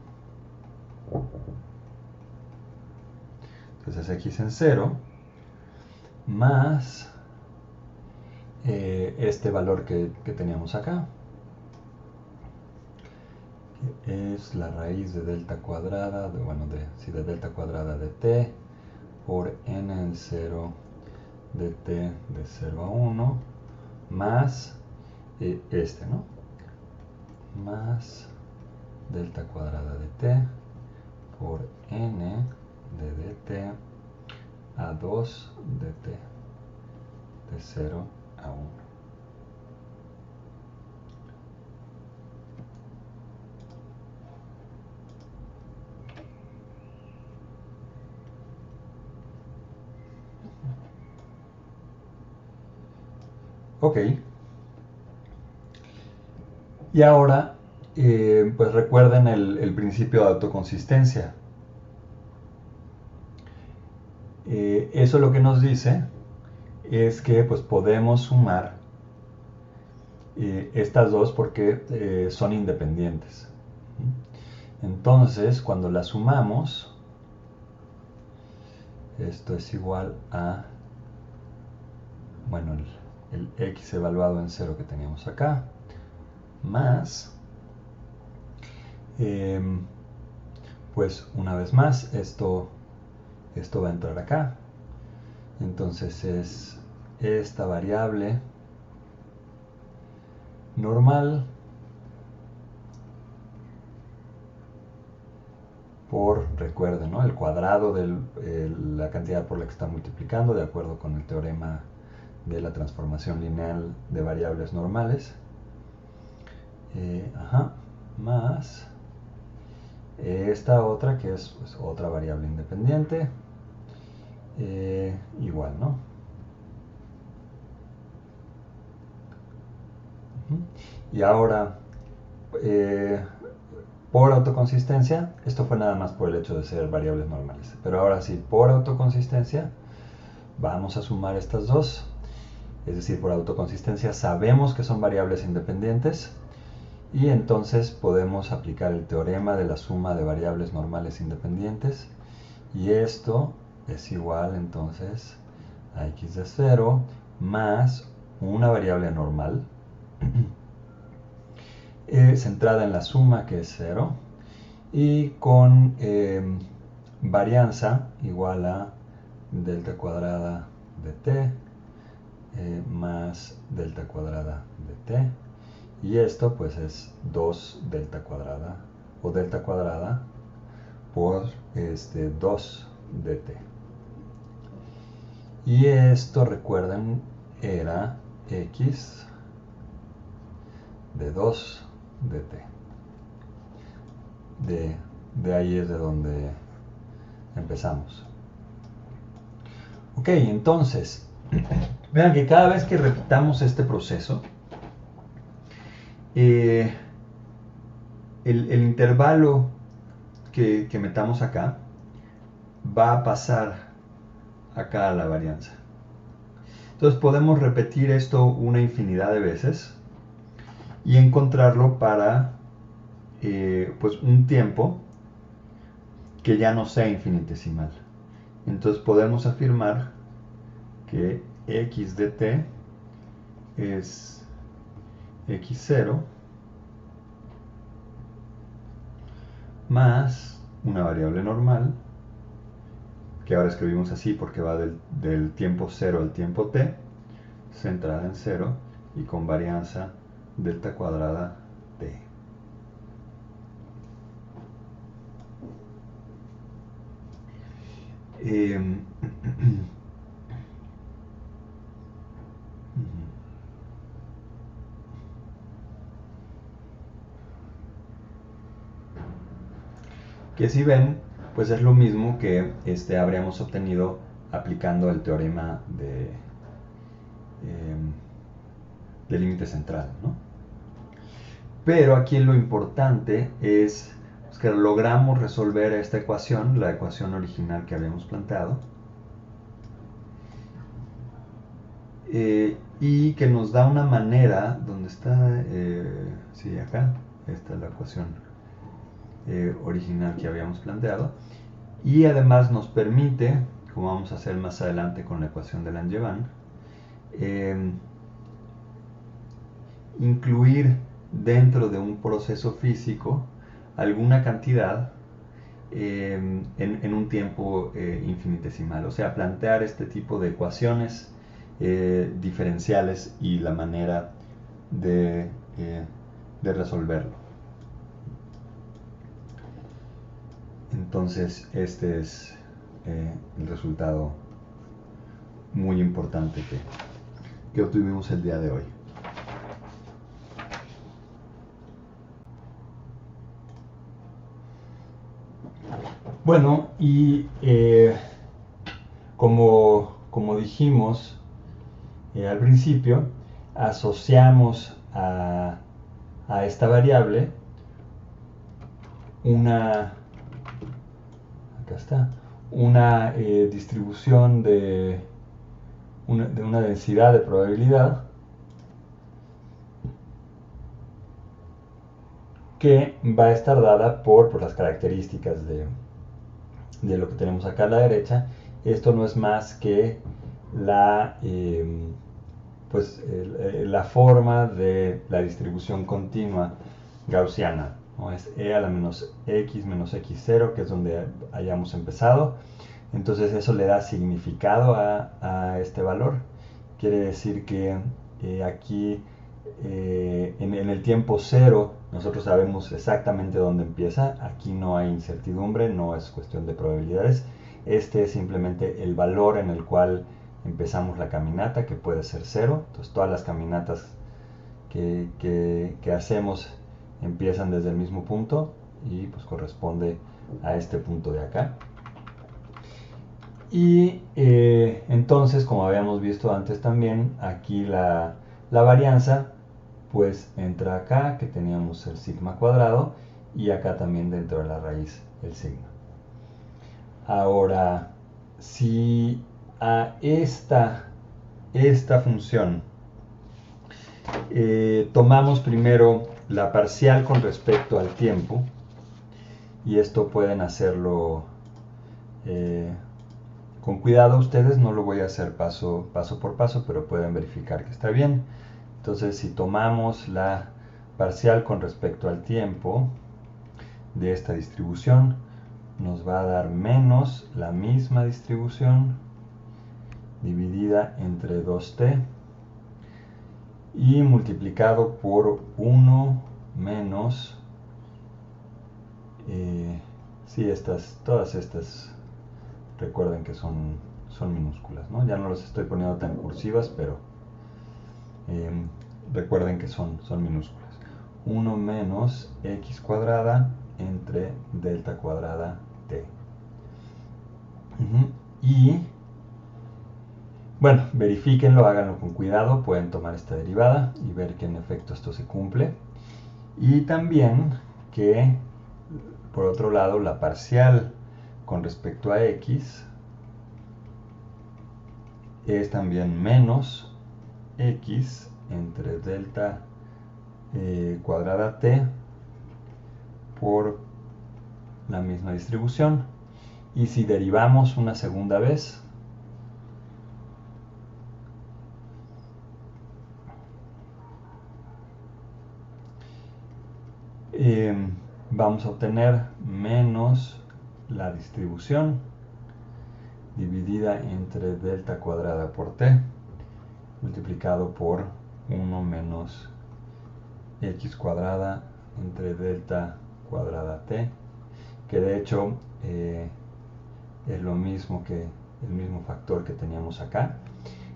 [SPEAKER 1] entonces x en 0, más este valor que teníamos acá, que es la raíz de delta cuadrada, de delta cuadrada de t por n en 0 de t de 0 a 1, más este, ¿no? Más delta cuadrada de t por n de dt a 2 dt de 0 a 1. Ok. Y ahora, pues recuerden el principio de autoconsistencia. Eso lo que nos dice es que pues podemos sumar estas dos porque son independientes. Entonces, cuando las sumamos, esto es igual a, bueno, el x evaluado en 0 que teníamos acá, más, pues una vez más, esto va a entrar acá. Entonces es esta variable normal por, recuerden, ¿no?, el cuadrado de la cantidad por la que está multiplicando, de acuerdo con el teorema de la transformación lineal de variables normales, más esta otra que es pues, otra variable independiente, igual, ¿no? Y ahora, por autoconsistencia, esto fue nada más por el hecho de ser variables normales, pero ahora sí, por autoconsistencia, vamos a sumar estas dos, es decir, por autoconsistencia sabemos que son variables independientes, y entonces podemos aplicar el teorema de la suma de variables normales independientes, y esto es igual entonces a x de 0 más una variable normal centrada en la suma, que es 0, y con varianza igual a delta cuadrada de t más delta cuadrada de t, y esto pues es 2 delta cuadrada, o delta cuadrada por 2 dt. Y esto, recuerden, era x de 2 dt. De ahí es de donde empezamos. Ok, entonces, vean que cada vez que repitamos este proceso, el intervalo que metamos acá va a pasar acá a la varianza. Entonces podemos repetir esto una infinidad de veces y encontrarlo para pues un tiempo que ya no sea infinitesimal. Entonces podemos afirmar que x de t es x0 más una variable normal, que ahora escribimos así porque va del tiempo 0 al tiempo t, centrada en 0 y con varianza delta cuadrada t. Que si ven, pues es lo mismo que habríamos obtenido aplicando el teorema de límite central, ¿no? Pero aquí lo importante es pues, que logramos resolver esta ecuación, la ecuación original que habíamos planteado, y que nos da una manera, ¿dónde está? Sí, acá, esta es la ecuación original que habíamos planteado, y además nos permite, como vamos a hacer más adelante con la ecuación de Langevin, incluir dentro de un proceso físico alguna cantidad en un tiempo infinitesimal. O sea, plantear este tipo de ecuaciones diferenciales y la manera de resolverlo. Entonces, este es el resultado muy importante que obtuvimos el día de hoy. Bueno, y como dijimos al principio, asociamos a esta variable acá está, una distribución de una densidad de probabilidad que va a estar dada por las características de lo que tenemos acá a la derecha. Esto no es más que la forma de la distribución continua gaussiana, ¿no? Es e a la menos x0, que es donde hayamos empezado. Entonces eso le da significado a este valor. Quiere decir que aquí en el tiempo 0 nosotros sabemos exactamente dónde empieza. Aquí no hay incertidumbre, no es cuestión de probabilidades. Este es simplemente el valor en el cual empezamos la caminata, que puede ser 0. Entonces todas las caminatas que hacemos empiezan desde el mismo punto y pues corresponde a este punto de acá. Y entonces, como habíamos visto antes también, aquí la varianza pues entra acá, que teníamos el sigma cuadrado, y acá también dentro de la raíz el sigma. Ahora, si a esta función tomamos primero la parcial con respecto al tiempo, y esto pueden hacerlo con cuidado ustedes, no lo voy a hacer paso por paso, pero pueden verificar que está bien. Entonces, si tomamos la parcial con respecto al tiempo de esta distribución, nos va a dar menos la misma distribución dividida entre 2t y multiplicado por 1 menos, sí, todas estas recuerden que son minúsculas, ¿no? Ya no los estoy poniendo tan cursivas, pero recuerden que son minúsculas. 1 menos x cuadrada entre delta cuadrada t. Y Bueno, verifíquenlo, háganlo con cuidado, pueden tomar esta derivada y ver que en efecto esto se cumple. Y también que, por otro lado, la parcial con respecto a x es también menos x entre delta cuadrada t por la misma distribución. Y si derivamos una segunda vez, vamos a obtener menos la distribución dividida entre delta cuadrada por t multiplicado por 1 menos x cuadrada entre delta cuadrada t, que de hecho es lo mismo que el mismo factor que teníamos acá.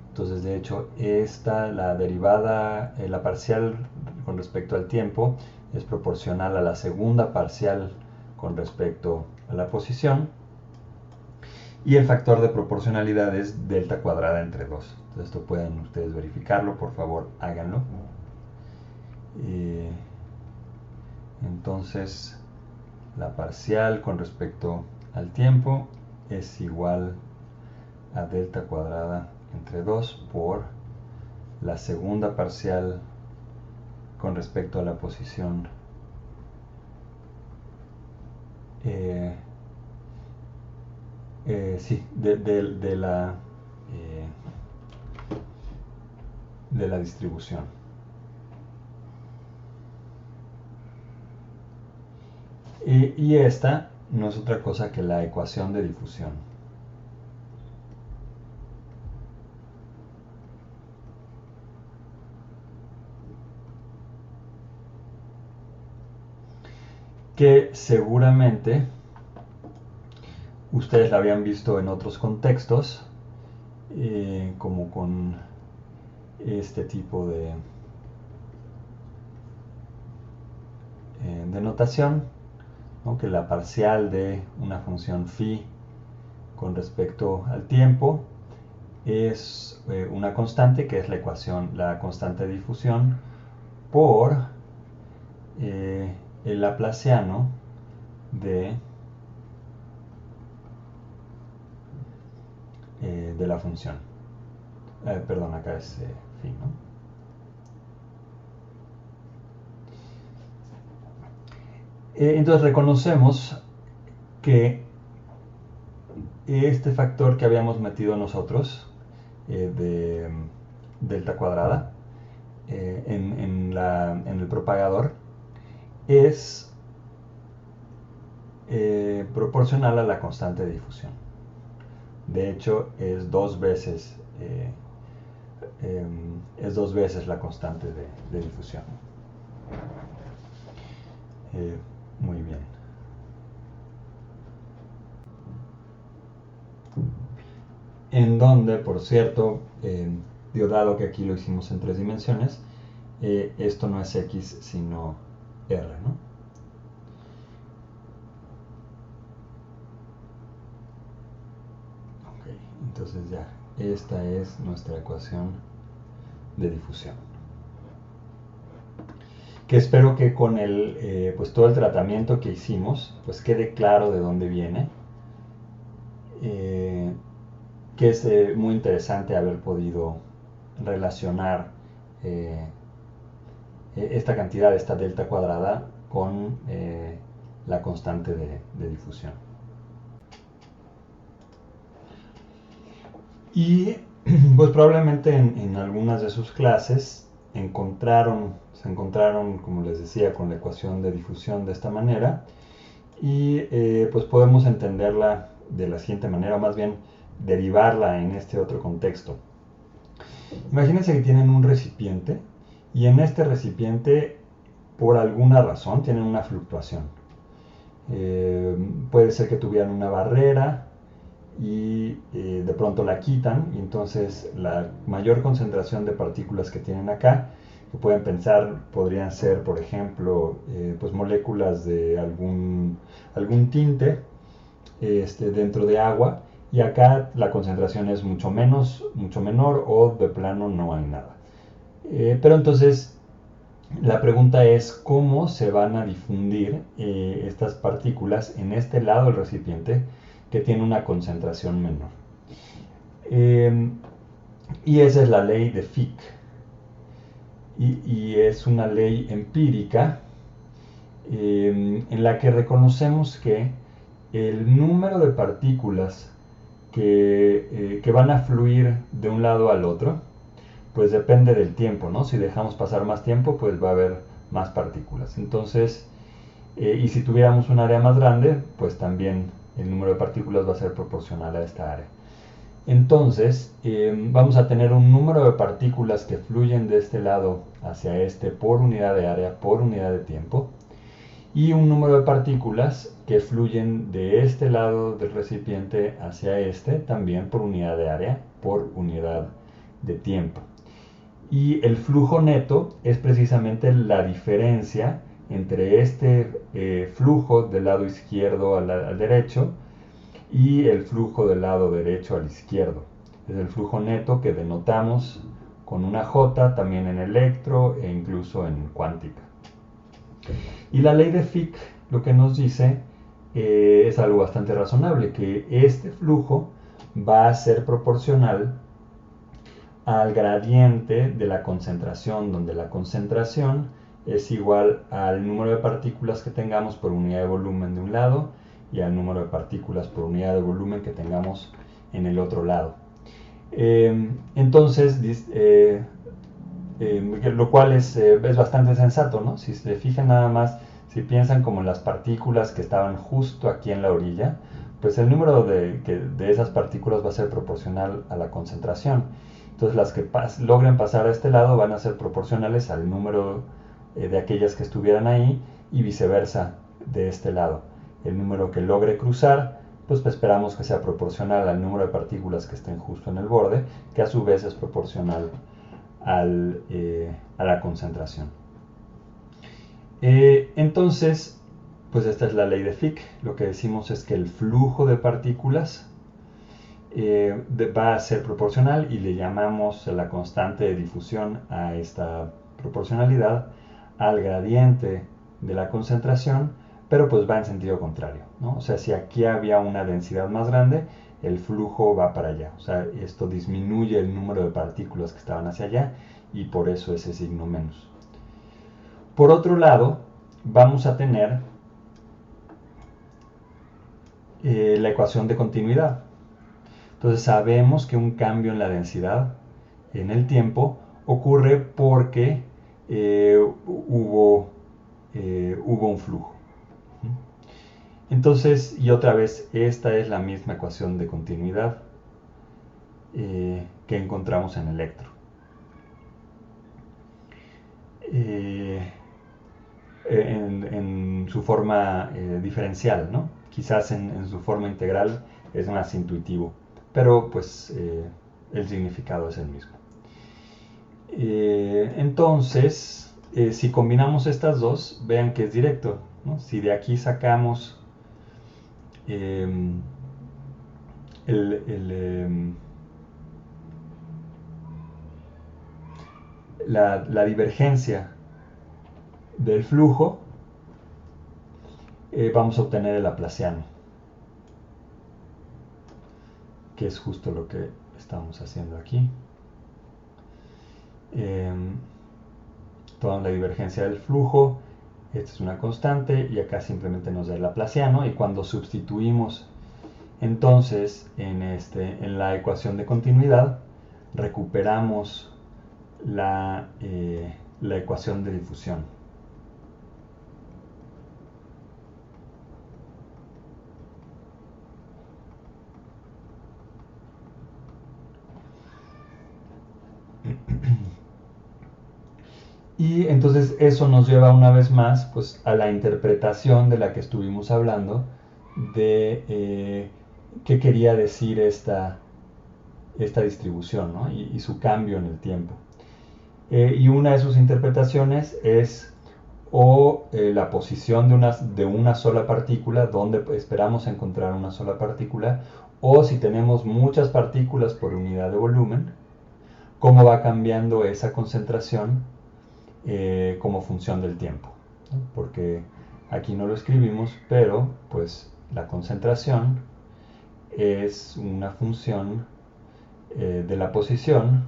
[SPEAKER 1] Entonces, de hecho, la derivada, la parcial con respecto al tiempo es proporcional a la segunda parcial con respecto a la posición. Y el factor de proporcionalidad es delta cuadrada entre 2. Entonces, esto pueden ustedes verificarlo, por favor, háganlo. Entonces, la parcial con respecto al tiempo es igual a delta cuadrada entre 2 por la segunda parcial con respecto a la posición sí, de la distribución. Y esta no es otra cosa que la ecuación de difusión. Que seguramente ustedes la habían visto en otros contextos, como con este tipo de notación, ¿no? Que la parcial de una función phi con respecto al tiempo es una constante, que es la constante de difusión, por el laplaciano de la función. Perdón, acá es phi, ¿no? Entonces reconocemos que este factor que habíamos metido nosotros de delta cuadrada en el propagador es proporcional a la constante de difusión. De hecho, es dos veces la constante de difusión. Muy bien. En donde, por cierto, dado que aquí lo hicimos en 3 dimensiones, esto no es x sino r, ¿no? Ok, entonces ya, esta es nuestra ecuación de difusión. Que espero que con pues todo el tratamiento que hicimos, pues quede claro de dónde viene. Que es muy interesante haber podido relacionar esta cantidad, esta delta cuadrada, con la constante de difusión. Y pues probablemente en algunas de sus clases se encontraron, como les decía, con la ecuación de difusión de esta manera, y pues podemos entenderla de la siguiente manera, o más bien derivarla en este otro contexto. Imagínense que tienen un recipiente y en este recipiente, por alguna razón, tienen una fluctuación. Puede ser que tuvieran una barrera y de pronto la quitan, y entonces la mayor concentración de partículas que tienen acá, que pueden pensar, podrían ser, por ejemplo, pues moléculas de algún tinte dentro de agua, y acá la concentración es mucho menor o de plano no hay nada. Pero entonces la pregunta es cómo se van a difundir estas partículas en este lado del recipiente que tiene una concentración menor. Y esa es la ley de Fick. Y es una ley empírica en la que reconocemos que el número de partículas que van a fluir de un lado al otro, pues depende del tiempo, ¿no? Si dejamos pasar más tiempo, pues va a haber más partículas. Entonces, y si tuviéramos un área más grande, pues también el número de partículas va a ser proporcional a esta área. Entonces, vamos a tener un número de partículas que fluyen de este lado hacia este por unidad de área, por unidad de tiempo, y un número de partículas que fluyen de este lado del recipiente hacia este, también por unidad de área, por unidad de tiempo. Y el flujo neto es precisamente la diferencia entre este flujo del lado izquierdo al derecho y el flujo del lado derecho al izquierdo. Es el flujo neto que denotamos con una J también en electro e incluso en cuántica. Y la ley de Fick lo que nos dice es algo bastante razonable, que este flujo va a ser proporcional al gradiente de la concentración, donde la concentración es igual al número de partículas que tengamos por unidad de volumen de un lado y al número de partículas por unidad de volumen que tengamos en el otro lado. Entonces, lo cual es bastante sensato, ¿no? Si se fijan nada más, si piensan como en las partículas que estaban justo aquí en la orilla, pues el número de esas partículas va a ser proporcional a la concentración. Entonces las que logren pasar a este lado van a ser proporcionales al número de aquellas que estuvieran ahí y viceversa de este lado. El número que logre cruzar, pues esperamos que sea proporcional al número de partículas que estén justo en el borde, que a su vez es proporcional a la concentración. Entonces, pues esta es la ley de Fick. Lo que decimos es que el flujo de partículas va a ser proporcional y le llamamos la constante de difusión a esta proporcionalidad al gradiente de la concentración, pero pues va en sentido contrario, ¿no? O sea, si aquí había una densidad más grande, el flujo va para allá. O sea, esto disminuye el número de partículas que estaban hacia allá y por eso ese signo menos. Por otro lado, vamos a tener la ecuación de continuidad. Entonces sabemos que un cambio en la densidad en el tiempo ocurre porque hubo un flujo. Entonces, y otra vez, esta es la misma ecuación de continuidad que encontramos en electro. En su forma diferencial, ¿no? Quizás en su forma integral es más intuitivo, pero pues el significado es el mismo. Entonces, si combinamos estas dos, vean que es directo, ¿no? Si de aquí sacamos la divergencia del flujo, vamos a obtener el laplaciano, que es justo lo que estamos haciendo aquí. Tomamos la divergencia del flujo, esta es una constante y acá simplemente nos da el laplaciano, y cuando sustituimos entonces en la ecuación de continuidad recuperamos la ecuación de difusión. Y entonces eso nos lleva una vez más pues, a la interpretación de la que estuvimos hablando de qué quería decir esta distribución, ¿no? y su cambio en el tiempo. Y una de sus interpretaciones es la posición de una sola partícula, donde esperamos encontrar una sola partícula, o si tenemos muchas partículas por unidad de volumen, cómo va cambiando esa concentración como función del tiempo, ¿no? Porque aquí no lo escribimos, pero pues la concentración es una función de la posición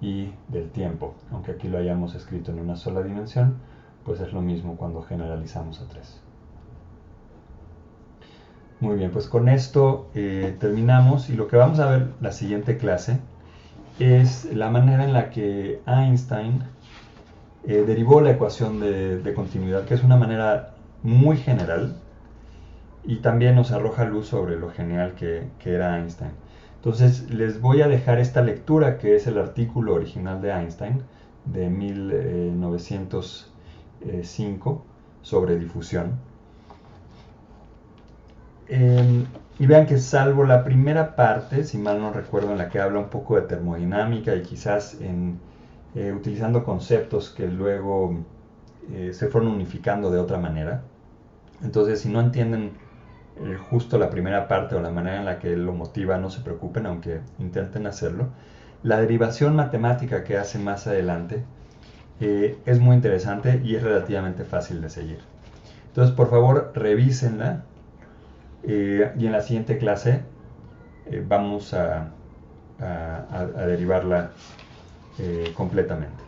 [SPEAKER 1] y del tiempo. Aunque aquí lo hayamos escrito en una sola dimensión, pues es lo mismo cuando generalizamos a 3. Muy bien, pues con esto terminamos, y lo que vamos a ver la siguiente clase es la manera en la que Einstein derivó la ecuación de continuidad, que es una manera muy general y también nos arroja luz sobre lo genial que era Einstein. Entonces les voy a dejar esta lectura, que es el artículo original de Einstein de 1905 sobre difusión. Y vean que, salvo la primera parte, si mal no recuerdo, en la que habla un poco de termodinámica y quizás utilizando conceptos que luego se fueron unificando de otra manera. Entonces, si no entienden justo la primera parte o la manera en la que él lo motiva, no se preocupen, aunque intenten hacerlo. La derivación matemática que hace más adelante es muy interesante y es relativamente fácil de seguir. Entonces, por favor, revísenla, y en la siguiente clase vamos a derivarla completamente.